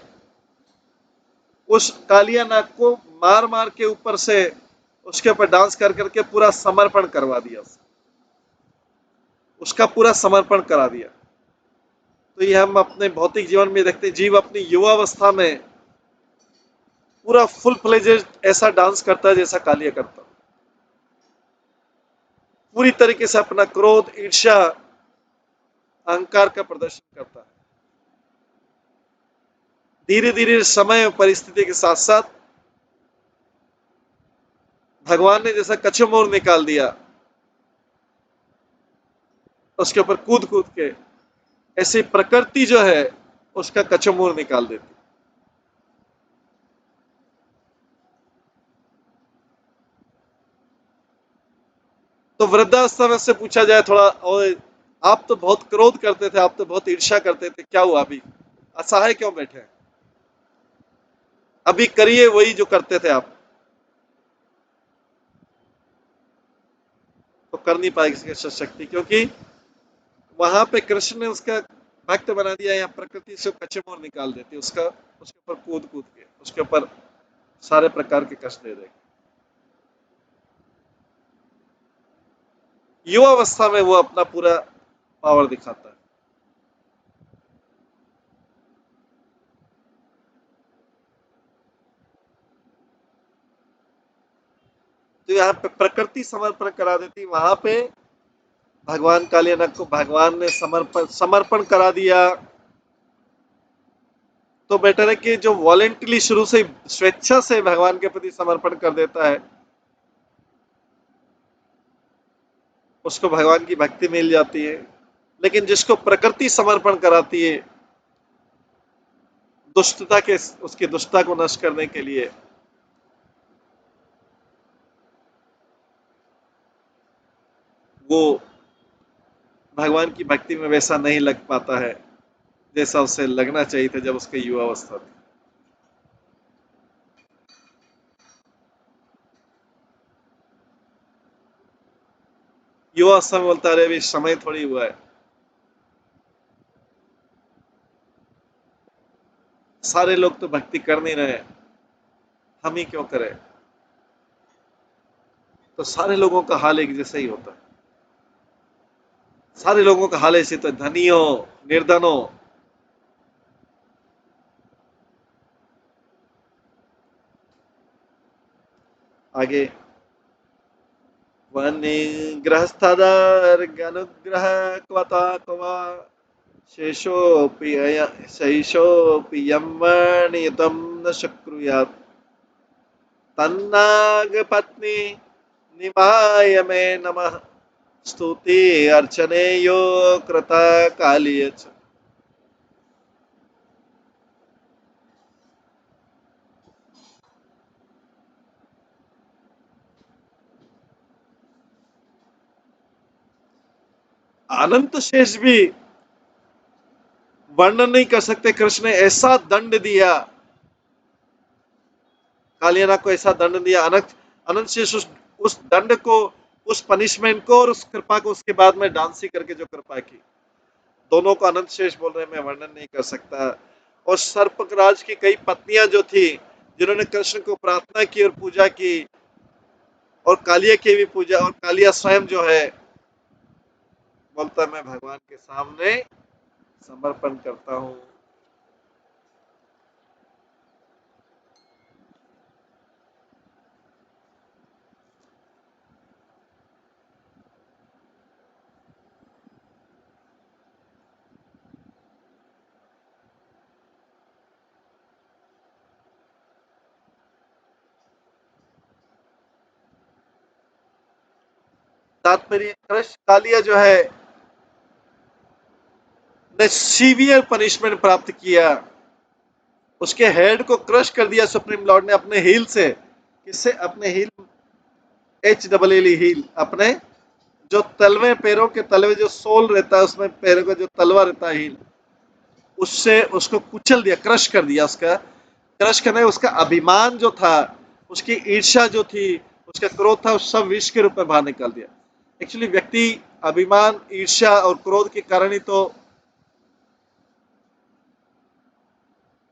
उस कालिया नाग को मार मार के ऊपर से उसके ऊपर डांस कर करके पूरा समर्पण करवा दिया, उसका पूरा समर्पण करा दिया। तो ये हम अपने भौतिक जीवन में देखते हैं, जीव अपनी युवावस्था में पूरा फुल फ्लेजेड ऐसा डांस करता है जैसा कालिया करता, पूरी तरीके से अपना क्रोध, ईर्ष्या, अहंकार का प्रदर्शन करता है। धीरे धीरे समय और परिस्थिति के साथ साथ भगवान ने जैसा कछुमोर निकाल दिया उसके ऊपर कूद कूद के, ऐसे प्रकृति जो है उसका कछुमोर निकाल देती। तो वृद्धावस्था में से पूछा जाए थोड़ा, और आप तो बहुत क्रोध करते थे, आप तो बहुत ईर्ष्या करते थे, क्या हुआ अभी असहाय क्यों बैठे हैं? अभी करिए वही जो करते थे आप। तो कर नहीं पाएगी शक्ति, क्योंकि वहां पे कृष्ण ने उसका भक्त बना दिया, यहाँ प्रकृति से कचमोर निकाल देती, उसका उसके ऊपर कूद कूद के उसके ऊपर सारे प्रकार के कष्ट दे देगी। युवावस्था में वो अपना पूरा पावर दिखाता है। तो यहाँ पे प्रकृति समर्पण करा देती, वहां पे भगवान कालियानक को भगवान ने समर्पण समर्पण करा दिया। तो बेटर है कि जो वॉलेंटली शुरू से स्वेच्छा से भगवान के प्रति समर्पण कर देता है उसको भगवान की भक्ति मिल जाती है। लेकिन जिसको प्रकृति समर्पण कराती है दुष्टता के, उसकी दुष्टता को नष्ट करने के लिए, वो भगवान की भक्ति में वैसा नहीं लग पाता है जैसा उसे लगना चाहिए था जब उसकी युवावस्था थी। युवावस्था में बोलता है अभी समय थोड़ी हुआ है, सारे लोग तो भक्ति कर नहीं रहे, हम ही क्यों करें? तो सारे लोगों का हाल एक जैसा ही होता है, सारे लोगों का हाल ऐसे, तो धनी हो, निर्धन हो, आगे वनिगृहस्थदर्गनुग्रह क्वता क्वा शेषोऽपि यम्मनियतं न शक्नुयात् तन्नागपत्नी निमाय मे नमः स्तुति अर्चने यो कृता कालीय च। अनंत शेष भी वर्णन नहीं कर सकते, कृष्ण ने ऐसा दंड दिया, कालियाना को ऐसा दंड दिया, अनंत अनंत शेष उस दंड को, उस पनिशमेंट को और उस कृपा को उसके बाद में डांसी करके जो कृपा की, दोनों को अनंत शेष बोल रहे हैं, मैं वर्णन नहीं कर सकता। और सर्पराज की कई पत्नियां जो थी जिन्होंने कृष्ण को प्रार्थना की और पूजा की, और कालिया की भी पूजा, और कालिया स्वयं जो है बोलता है मैं भगवान के सामने समर्पण करता हूँ। तात्पर्य कृष्ण कालिया जो है ने सीवियर पनिशमेंट प्राप्त किया, उसके हेड को क्रश कर दिया सुप्रीम लॉर्ड ने अपने हील से। किससे? अपने heel, H double L heel, अपने जो तलवे, पैरों के तलवे जो सोल रहता है उसमें पैरों का जो तलवा रहता है हील, उससे उसको कुचल दिया, क्रश कर दिया। उसका क्रश करने, उसका अभिमान जो था, उसकी ईर्ष्या जो थी, उसका क्रोध था, उस सब विष के रूप में बाहर निकाल दिया। एक्चुअली व्यक्ति अभिमान, ईर्ष्या और क्रोध के कारण ही तो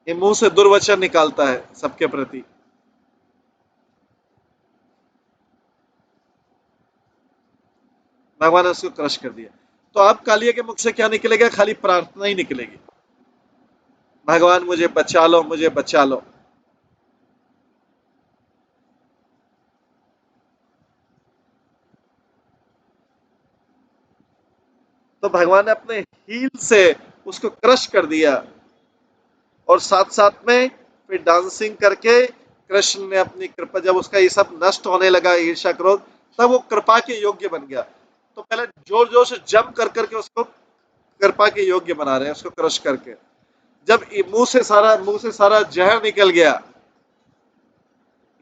ये मुंह से दुर्वचन निकालता है सबके प्रति। भगवान ने उसको क्रश कर दिया। तो अब कालिया के मुख से क्या निकलेगा? खाली प्रार्थना ही निकलेगी, भगवान मुझे बचा लो, मुझे बचा लो। तो भगवान ने अपने हील से उसको क्रश कर दिया, और साथ साथ में फिर डांसिंग करके कृष्ण ने अपनी कृपा, जब उसका ये सब नष्ट होने लगा, ईर्ष्या क्रोध, तब वो कृपा के योग्य बन गया। तो पहले जोर जोर से जंप कर करके उसको कृपा के योग्य बना रहे हैं, उसको क्रश करके। जब मुंह से सारा जहर निकल गया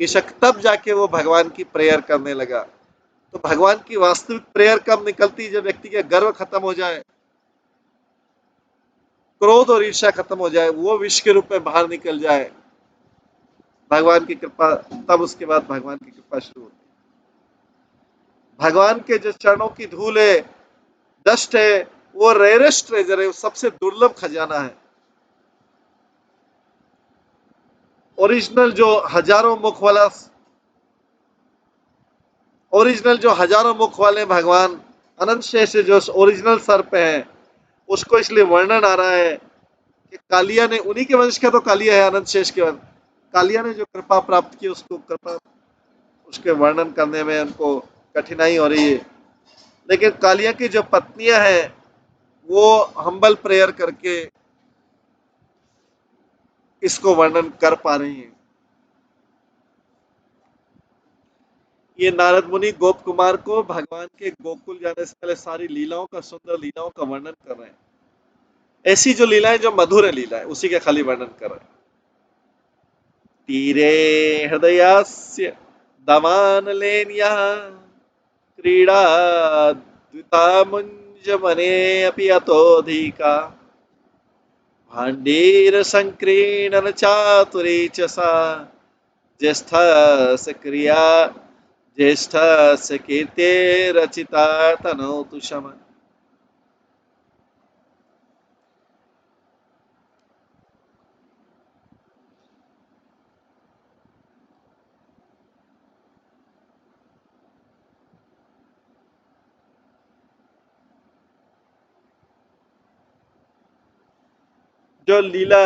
ईशक, तब जाके वो भगवान की प्रेयर करने लगा। तो भगवान की वास्तविक प्रेयर कब निकलती? जब व्यक्ति का गर्व खत्म हो जाए, क्रोध और ईर्ष्या खत्म हो जाए, वो विष के रूप में बाहर निकल जाए, भगवान की कृपा, तब उसके बाद भगवान की कृपा शुरू होती है। भगवान के जो चरणों की धूल है, डस्ट है, वो रेयरेस्ट ट्रेजर है, वो सबसे दुर्लभ खजाना है। ओरिजिनल जो हजारों मुख वाला ओरिजिनल जो हजारों मुख वाले भगवान अनंत शेष जो ओरिजिनल सर पे है, उसको इसलिए वर्णन आ रहा है कि कालिया ने, उन्हीं के वंश का तो कालिया है, अनंत शेष के वंश। कालिया ने जो कृपा प्राप्त की, उसको कृपा, उसके वर्णन करने में उनको कठिनाई हो रही है। लेकिन कालिया की जो पत्नियां हैं, वो हम्बल प्रेयर करके इसको वर्णन कर पा रही हैं। ये नारद मुनि गोप कुमार को भगवान के गोकुल जाने से पहले सारी लीलाओं का, सुंदर लीलाओं का वर्णन कर रहे हैं। ऐसी जो लीलाएं जो मधुर लीला है, उसी का खाली वर्णन कर रहे हैं। तीरे हृदयास्य दमान लेन्या क्रीड़ा द्विता मुंज मने अपि अतोधिका भाण्डीर संक्रीणन चातुरी च सा ज्येष्ठस्य क्रिया ज्येष्ठस्य कीर्ते रचिता तनोतु शम। जो लीला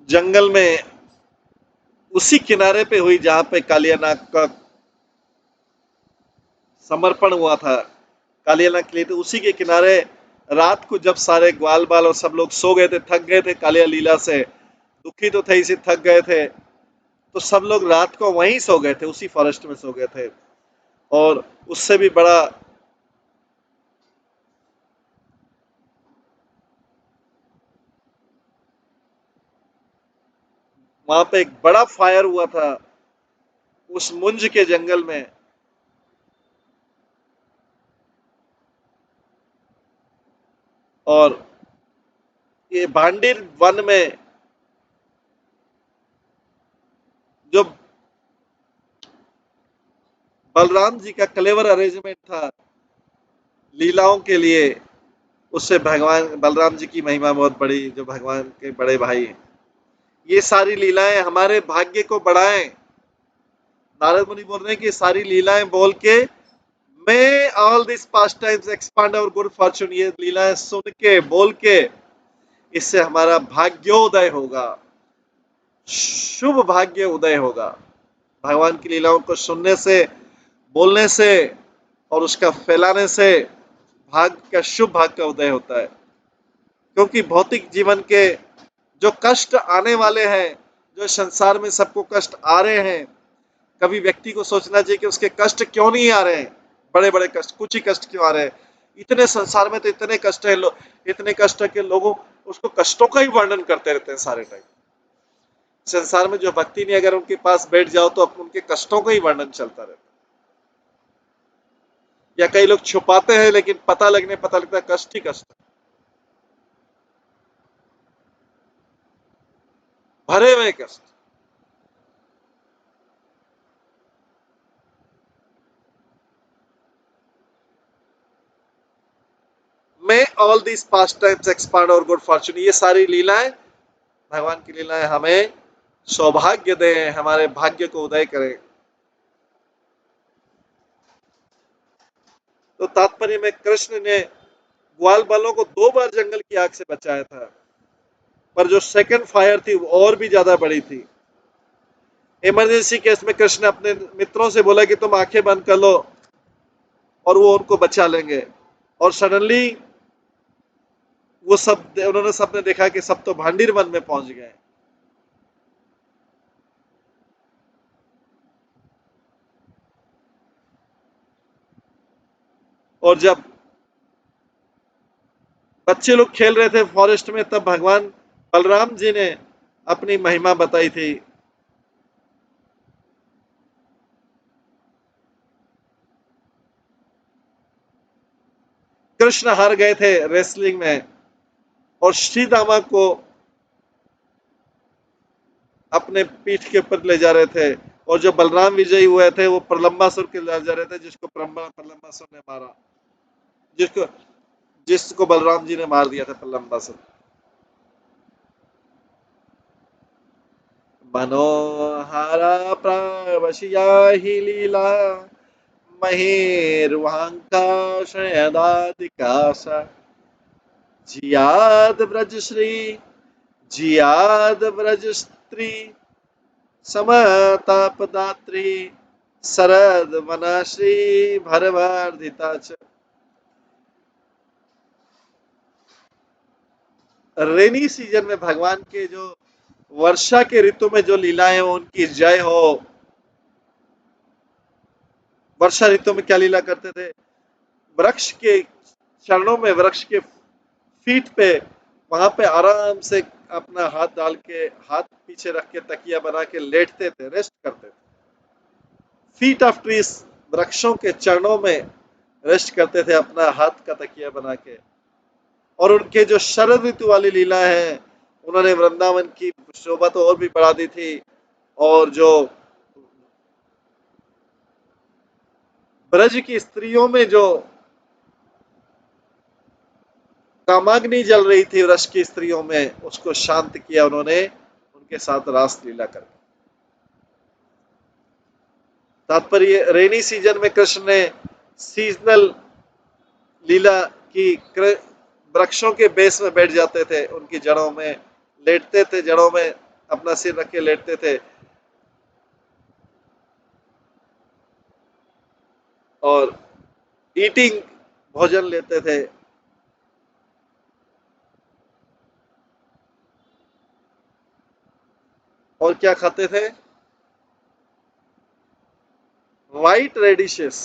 जंगल में उसी किनारे पे हुई जहां पे कालियानाग का समर्पण हुआ था, कालियानाग के लिए, तो उसी के किनारे रात को जब सारे ग्वाल बाल और सब लोग सो गए थे, थक गए थे कालिया लीला से, दुखी तो थे, इसे थक गए थे, तो सब लोग रात को वहीं सो गए थे, उसी फॉरेस्ट में सो गए थे। और उससे भी बड़ा, वहां पे एक बड़ा फायर हुआ था उस मुंज के जंगल में। और ये भांडीर वन में जो बलराम जी का क्लेवर अरेंजमेंट था लीलाओं के लिए, उससे भगवान बलराम जी की महिमा बहुत बड़ी, जो भगवान के बड़े भाई हैं। ये सारी लीलाएं हमारे भाग्य को बढ़ाएं। नारद मुनि बोल रहे हैं कि सारी लीलाएं बोल के, may all this pastimes expand और गुड फॉर्चून, ये लीलाएं सुन के, बोल के, इससे हमारा भाग्योदय होगा, शुभ भाग्य उदय होगा। भगवान की लीलाओं को सुनने से, बोलने से और उसका फैलाने से भाग्य का, शुभ भाग्य का उदय होता है। क्योंकि भौतिक जीवन के जो कष्ट आने वाले हैं, जो संसार में सबको कष्ट आ रहे हैं, कभी व्यक्ति को सोचना चाहिए कि उसके कष्ट क्यों नहीं आ रहे हैं, बड़े बड़े कष्ट, कुछ ही कष्ट क्यों आ रहे हैं। इतने संसार में तो इतने कष्ट है, इतने कष्ट है कि लोगों उसको कष्टों का ही वर्णन करते रहते हैं सारे टाइम। संसार में जो भक्ति नहीं, अगर उनके पास बैठ जाओ तो उनके कष्टों का ही वर्णन चलता रहता है। या कई लोग छुपाते हैं लेकिन पता लगता है कष्ट ही कष्ट है, भरे हुए कष्ट। May all these pastimes expand और गुड फॉर्चून, ये सारी लीलाएं, भगवान की लीलाएं हमें सौभाग्य दें, हमारे भाग्य को उदय करें। तो तात्पर्य में कृष्ण ने ग्वाल बालों को 2 बार जंगल की आग से बचाया था, पर जो सेकंड फायर थी वो और भी ज्यादा बड़ी थी। इमरजेंसी केस में कृष्ण ने अपने मित्रों से बोला कि तुम आंखें बंद कर लो और वो उनको बचा लेंगे। और सडनली वो सब, उन्होंने सबने देखा कि सब तो भांडीर वन में पहुंच गए। और जब बच्चे लोग खेल रहे थे फॉरेस्ट में, तब भगवान बलराम जी ने अपनी महिमा बताई थी। कृष्ण हार गए थे रेसलिंग में और श्री दामा को अपने पीठ के ऊपर ले जा रहे थे, और जो बलराम विजयी हुए थे वो प्रलंबासुर के ले जा रहे थे, जिसको प्रलंबासुर ने मारा, जिसको जिसको बलराम जी ने मार दिया था, प्रलंबासुर। मनोहारा प्रवशिया ही लीला महेरुहांका शयदादिकाश जियाद ब्रज श्री जियाद ब्रज स्त्री समतापदात्री शरद वनाश्री भरवर्धिता च। रेनी सीजन में भगवान के जो वर्षा के ऋतु में जो लीलाएं हो उनकी जय हो। वर्षा ऋतु में क्या लीला करते थे, वृक्ष के चरणों में, वृक्ष के फीट पे, वहां पे आराम से अपना हाथ डाल के, हाथ पीछे रख के तकिया बना के लेटते थे, रेस्ट करते थे। फीट ऑफ ट्रीज, वृक्षों के चरणों में रेस्ट करते थे अपना हाथ का तकिया बना के। और उनके जो शरद ऋतु वाली लीला है, उन्होंने वृंदावन की शोभा तो और भी बढ़ा दी थी। और जो ब्रज की स्त्रियों में जो कामाग्नि जल रही थी रस की स्त्रियों में, उसको शांत किया उन्होंने उनके साथ रास लीला करके। तात्पर्य, रेनी सीजन में कृष्ण ने सीजनल लीला की, वृक्षों के बेस में बैठ जाते थे, उनकी जड़ों में लेटते थे, जड़ों में अपना सिर रख के लेटते थे और ईटिंग, भोजन लेते थे। और क्या खाते थे, व्हाइट रेडिशेस,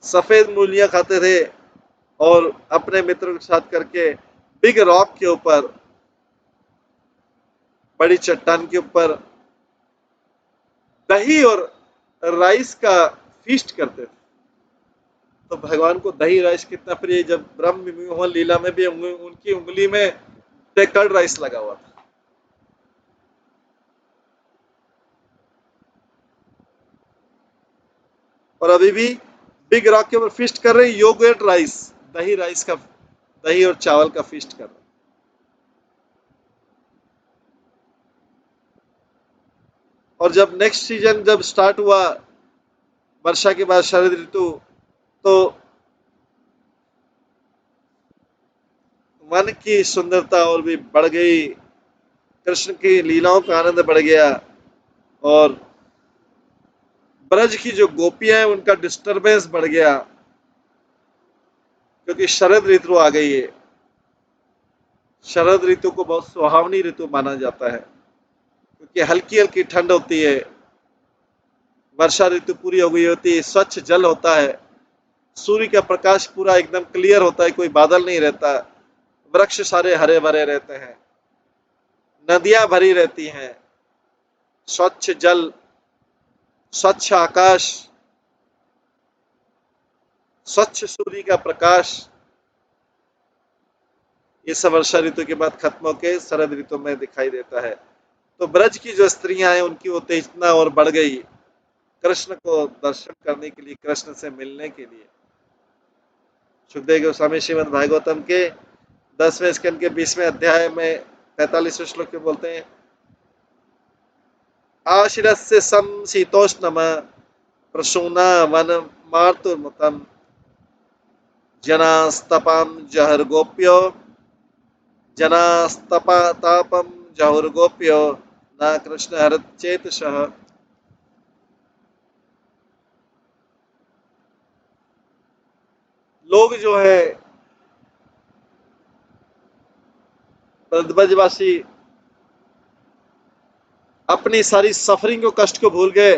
सफेद मूलियां खाते थे। और अपने मित्रों के साथ करके बिग रॉक के ऊपर, बड़ी चट्टान के ऊपर दही और राइस का फीस्ट करते थे। तो भगवान को दही राइस कितना प्रिय, जब ब्रह्म मोहन लीला में भी उनकी उंगली में कर्ड राइस लगा हुआ था। और अभी भी बिग रॉक के ऊपर फीस्ट कर रहे हैं, योगर्ट राइस, दही राइस का, दही और चावल का फीस्ट कर रहे हैं। और जब नेक्स्ट सीजन जब स्टार्ट हुआ, वर्षा के बाद शरद ऋतु, तो मन की सुंदरता और भी बढ़ गई, कृष्ण की लीलाओं का आनंद बढ़ गया। और ब्रज की जो गोपियां हैं उनका डिस्टरबेंस बढ़ गया, क्योंकि शरद ऋतु आ गई है। शरद ऋतु को बहुत सुहावनी ऋतु माना जाता है। क्योंकि हल्की हल्की ठंड होती है, वर्षा ऋतु पूरी हो गई होती है, स्वच्छ जल होता है, सूर्य का प्रकाश पूरा एकदम क्लियर होता है, कोई बादल नहीं रहता, वृक्ष सारे हरे भरे रहते हैं, नदियां भरी रहती हैं, स्वच्छ जल, स्वच्छ आकाश, स्वच्छ सूर्य का प्रकाश, ये सब वर्षा ऋतु के बाद खत्म होकर शरद ऋतु में दिखाई देता है। तो ब्रज की जो स्त्रियां हैं उनकी उत्तेजना और बढ़ गई कृष्ण को दर्शन करने के लिए, कृष्ण से मिलने के लिए। सुखदेव गोस्वामी श्रीमद् भागवतम के 10वें स्कंद के 20वें अध्याय में 45वें श्लोक में बोलते हैं, आशिरस्य समशीतोष्णम प्रसूना वन मार्तुर्मुतम जनास्तपाम जहर्गोप्यो जनास्तपातापम जहर्गोप्यो न कृष्ण हरचेतसः। लोग जो है ब्रजवासी अपनी सारी सफरिंग को, कष्ट को भूल गए,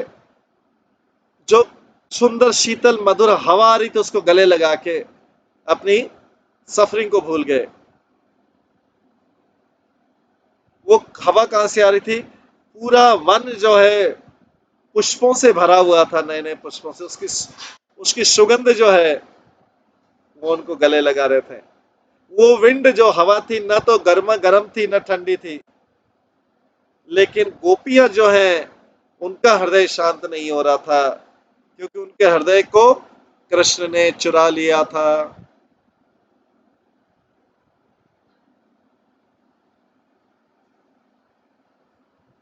जो सुंदर शीतल मधुर हवा आ रही थी उसको गले लगा के अपनी सफरिंग को भूल गए। वो हवा कहां से आ रही थी? पूरा वन जो है पुष्पों से भरा हुआ था, नए नए पुष्पों से, उसकी उसकी सुगंध जो है वो उनको गले लगा रहे थे। वो विंड जो हवा थी, न तो गर्मा गर्म थी न ठंडी थी, लेकिन गोपियां जो हैं उनका हृदय शांत नहीं हो रहा था, क्योंकि उनके हृदय को कृष्ण ने चुरा लिया था।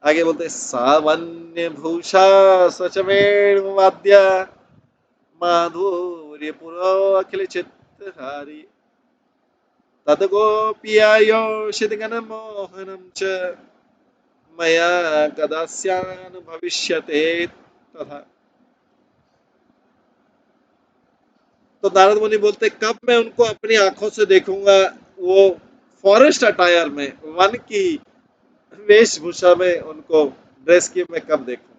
आगे बोलते, सावन्य भूषा सचमेण वाद्य माधुर्य पुरो अखिल चित्तहारी तद गोपियायोषित गण मोहनम च मया कदास्यानुभविष्यते तथा। तो नारद मुनि बोलते, कब मैं उनको अपनी आंखों से देखूंगा, वो फॉरेस्ट अटायर में, वन की वेशभूषा में उनको ड्रेस की मैं कब देखूं।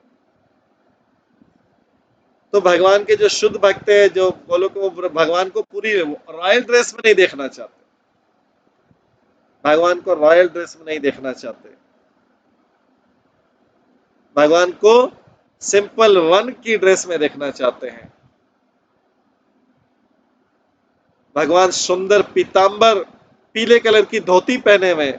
तो भगवान के जो शुद्ध भक्त है, जो बोलो कि वो भगवान को पूरी रॉयल ड्रेस में नहीं देखना चाहते, भगवान को रॉयल ड्रेस में नहीं देखना चाहते, भगवान को सिंपल वन की ड्रेस में देखना चाहते हैं। भगवान सुंदर पीतांबर पीले कलर की धोती पहने हुए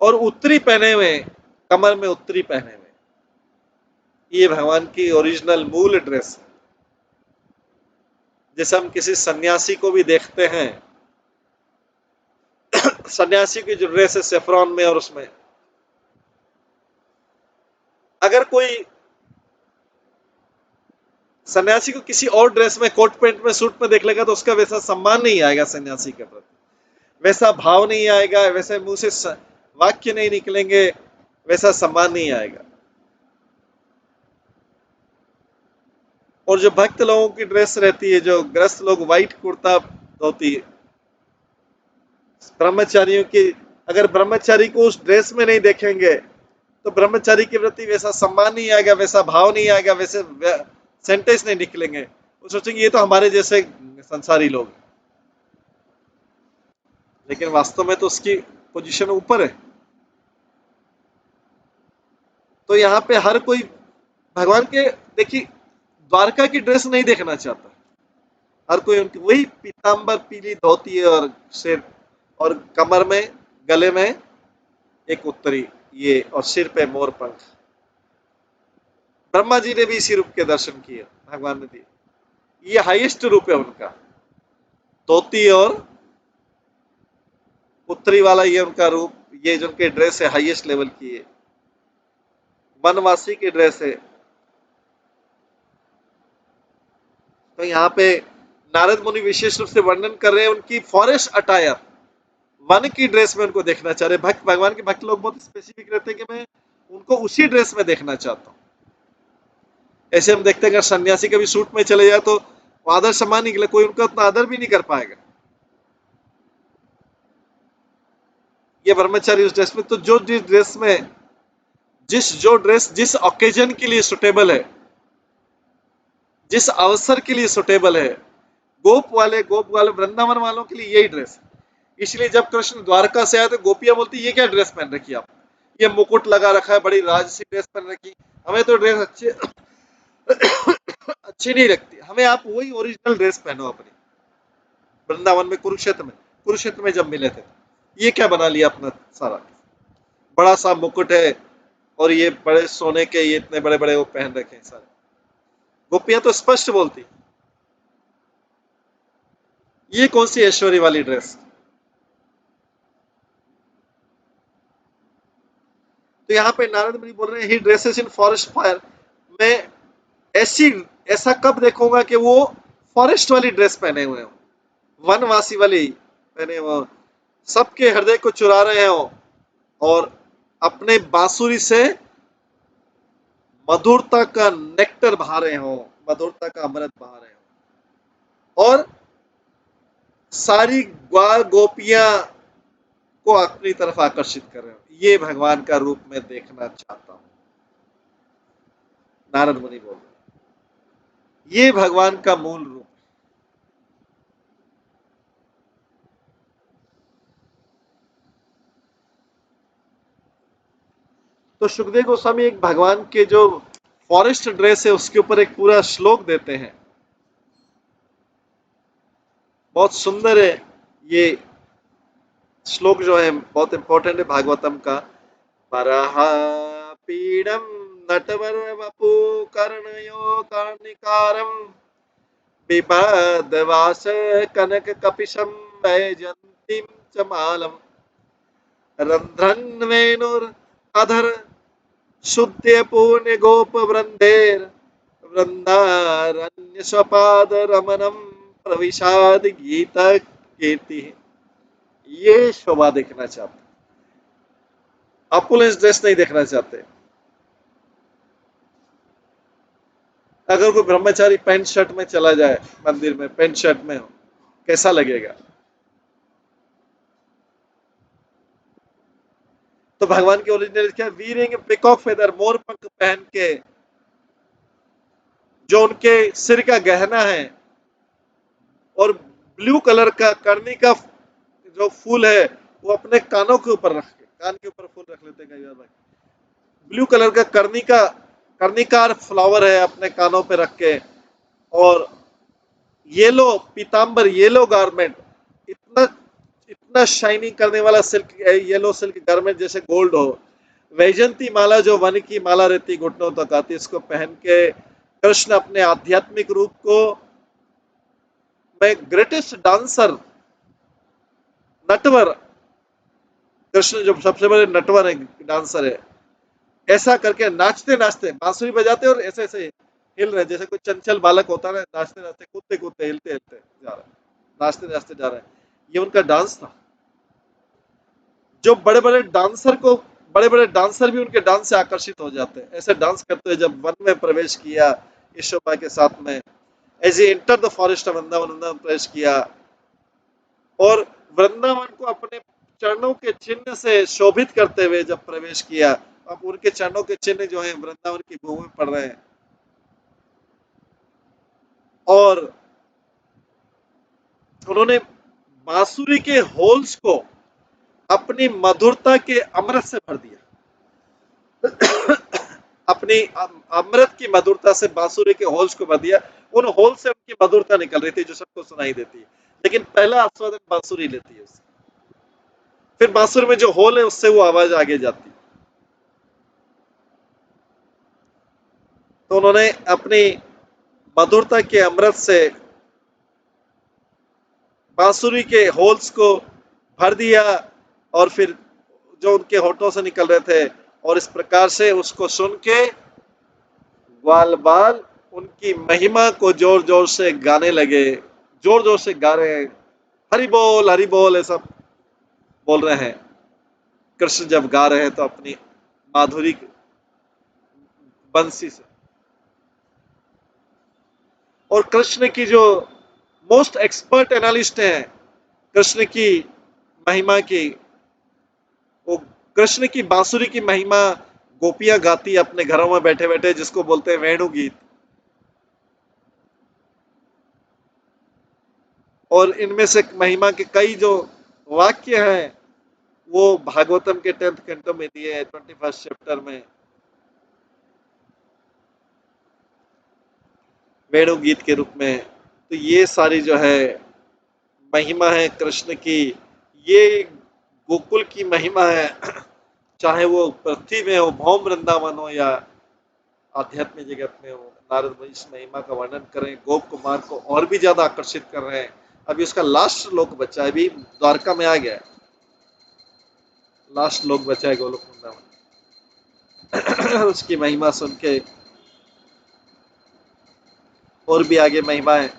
और उत्तरी पहने हुए, कमर में उत्तरी पहने हुए, ये भगवान की ओरिजिनल मूल ड्रेस है। जैसे हम किसी सन्यासी को भी देखते हैं, सन्यासी की जो ड्रेस है सेफ्रॉन में और उसमें, अगर कोई सन्यासी को किसी और ड्रेस में, कोट पैंट में, सूट में देख लेगा तो उसका वैसा सम्मान नहीं आएगा सन्यासी के प्रति, वैसा भाव नहीं आएगा, वैसे मुंह से वाक्य नहीं निकलेंगे, वैसा सम्मान नहीं आएगा। और जो भक्त लोगों की ड्रेस रहती है, जो ग्रस्त लोग व्हाइट कुर्ता धोती, ब्रह्मचारियों की, अगर ब्रह्मचारी को उस ड्रेस में नहीं देखेंगे तो ब्रह्मचारी के प्रति वैसा सम्मान नहीं आएगा, वैसा भाव नहीं आएगा, वैसे सेंटेंस नहीं निकलेंगे। वो सोचेंगे ये तो हमारे जैसे संसारी लोग, लेकिन वास्तव में तो उसकी पोजीशन ऊपर है। तो यहाँ पे हर कोई भगवान के, देखिए, द्वारका की ड्रेस नहीं देखना चाहता, हर कोई उनकी वही पीतांबर पीली धोती और सिर, और कमर में, गले में एक उत्तरी, ये, और सिर पे मोर पंख। ब्रह्मा जी ने भी इसी रूप के दर्शन किए, भगवान ने दिए, ये हाईएस्ट रूप है उनका, धोती और उत्तरी वाला ये उनका रूप, ये जो उनके ड्रेस है हाईएस्ट लेवल की है, वनवासी की ड्रेस है। तो यहाँ पे नारद मुनि विशेष रूप से वर्णन कर रहे हैं उनकी फॉरेस्ट अटायर, वन की ड्रेस में उनको देखना चाह रहे। भक्त, भगवान के भक्त लोग बहुत स्पेसिफिक रहते हैं कि मैं उनको उसी ड्रेस में देखना चाहता हूँ। ऐसे हम देखते हैं अगर सन्यासी कभी सूट में चले जाए तो आदर सम्मान निकले, कोई उनका उतना आदर भी नहीं कर पाएगा। ये ब्रह्मचारी उस ड्रेस में, तो जो जिस ड्रेस में जो ड्रेस जिस ओकेजन के लिए सुटेबल है, जिस अवसर के लिए सुटेबल है, गोप वाले वृंदावन वालों के लिए यही ड्रेस है। इसलिए जब कृष्ण द्वारका से आए तो गोपियां बोलती ये क्या ड्रेस पहन रखी आप, ये मुकुट लगा रखा है, बड़ी राजसी ड्रेस पहन रखी, हमें तो ड्रेस अच्छे अच्छी नहीं लगती, हमें आप वही ओरिजिनल ड्रेस पहनो अपनी। वृंदावन में कुरुक्षेत्र में जब मिले थे, ये क्या बना लिया अपना सारा, बड़ा सा मुकुट है और ये बड़े सोने के ये इतने बड़े बड़े वो पहन रखे हैं सारे। गोपियां तो स्पष्ट बोलती ये कौन सी ऐश्वर्य वाली ड्रेस। तो यहाँ पे नारद मुनि बोल रहे हैं ही ड्रेसेस इन फॉरेस्ट फायर। मैं ऐसी ऐसा कब देखूंगा कि वो फॉरेस्ट वाली ड्रेस पहने हुए हो, वनवासी वाली पहने हुए हो, सबके हृदय को चुरा रहे हो और अपने बांसुरी से मधुरता का नेक्टर बहा रहे हो, मधुरता का अमृत बहा रहे हो और सारी ग्वाल गोपियां को अपनी तरफ आकर्षित कर रहे हो। ये भगवान का रूप मैं देखना चाहता हूं, नारद मुनि बोल रहे, ये भगवान का मूल रूप। तो सुखदेव गोस्वामी एक भगवान के जो फॉरेस्ट ड्रेस है उसके ऊपर एक पूरा श्लोक देते हैं, बहुत सुंदर है ये श्लोक जो है, बहुत इंपॉर्टेंट है भागवतम का। वराहा पीडम नटवर वपु कर्णयो कर्णिकारम बिभदवास कनक कपिशम वैजंतीम च मालम रंध्रन वेणुर अधर शुद्ध पूर्ण गोप वृंदेर वृंदारण्य स्वपाद रमनम प्रविशाद गीता कीर्ति। ये शोभा देखना चाहते, अपुलेंस ड्रेस नहीं देखना चाहते। अगर कोई ब्रह्मचारी पैंट शर्ट में चला जाए मंदिर में, पैंट शर्ट में हो, कैसा लगेगा। तो भगवान के ओरिजिनल क्या, वीरिंग पिकॉक फेदर, मोर पंख पहन के, जो उनके सिर का गहना है, और ब्लू कलर का करनी का जो फूल है वो अपने कानों के ऊपर रख के, कान के ऊपर फूल रख लेते हैं कई बार, ब्लू कलर का कर्णिकार फ्लावर है अपने कानों पे रख के, और येलो पीताम्बर, येलो गारमेंट, इतना इतना शाइनिंग करने वाला सिल्क, येलो सिल्क गारमेंट जैसे गोल्ड हो, वैजंती माला जो वन की माला रहती घुटनों तक आती, इसको पहन के कृष्ण अपने आध्यात्मिक रूप को, मैं ग्रेटेस्ट डांसर, नटवर, कृष्ण जो सबसे बड़े नटवर है, डांसर है, ऐसा करके नाचते नाचते बांसुरी बजाते और ऐसे ऐसे हिल रहे जैसे कोई चंचल बालक होता है, नाचते नाचते कूदते कूदते हिलते हिलते जा रहे हैं, नाचते नाचते जा रहे हैं। ये उनका डांस था। जो बड़े बड़े डांसर भी उनके डांस से आकर्षित हो जाते हैं, ऐसे डांस करते हुए जब वन में प्रवेश किया यशोदा के साथ में, as a enter the forest of Vrindavan, Vrindavan प्रवेश किया और वृंदावन को अपने चरणों के चिन्ह से शोभित करते हुए जब प्रवेश किया, अब उनके चरणों के चिन्ह जो है वृंदावन की भूमि में पड़ रहे हैं और उन्होंने बांसुरी के होल्स को अपनी मधुरता के अमृत से भर दिया। अपनी अमृत की मधुरता से बांसुरी के होल्स को भर दिया। उन होल से उनकी मधुरता निकल रही थी जो सबको सुनाई देती है, लेकिन पहला आस्वादन बांसुरी लेती है उससे, फिर बांसुरी में जो होल है उससे वो आवाज आगे जाती है। तो उन्होंने अपनी मधुरता के अमृत से बांसुरी के होल्स को भर दिया और फिर जो उनके होठों से निकल रहे थे, और इस प्रकार से उसको सुन के ग्वाल बाल उनकी महिमा को जोर जोर से गाने लगे, जोर जोर से गा रहे हैं, हरि बोल ऐसा बोल रहे हैं। कृष्ण जब गा रहे हैं तो अपनी माधुरी बंसी से, और कृष्ण की जो मोस्ट एक्सपर्ट एनालिस्ट हैं कृष्ण की महिमा की, कृष्ण की बांसुरी की महिमा गोपियां गाती अपने घरों में बैठे बैठे, जिसको बोलते हैं वेणु गीत। और इनमें से महिमा के कई जो वाक्य हैं वो भागवतम के 10th कैंटो में दिए हैं, 21st चैप्टर में, वेणु गीत के रूप में। तो ये सारी जो है महिमा है कृष्ण की, ये गोकुल की महिमा है। चाहे वो पृथ्वी में हो, भौम वृंदावन हो, या आध्यात्मिक जगत में हो, नारद मुनि इस महिमा का वर्णन करें, गोप कुमार को और भी ज्यादा आकर्षित कर रहे हैं। अभी उसका लास्ट श्लोक बचा है, अभी द्वारका में आ गया है, लास्ट श्लोक बचा है गोलोक वृंदावन। उसकी महिमा सुन के और भी आगे महिमा है,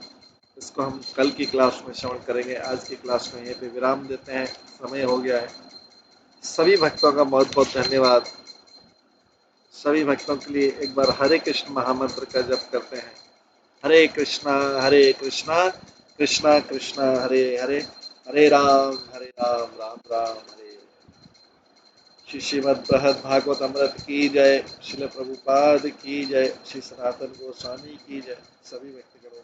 इसको हम कल की क्लास में श्रवण करेंगे। आज की क्लास में यहीं पे विराम देते हैं, समय हो गया है। सभी भक्तों का बहुत बहुत धन्यवाद। सभी भक्तों के लिए एक बार हरे कृष्ण महामंत्र का जप करते हैं। हरे कृष्णा कृष्णा कृष्णा हरे हरे, हरे राम राम राम हरे। श्री श्रीमद् बृहद भागवत अमृत की जय, श्रील प्रभुपाद की जय, श्री सनातन गोस्वामी की जय। सभी व्यक्तिगणों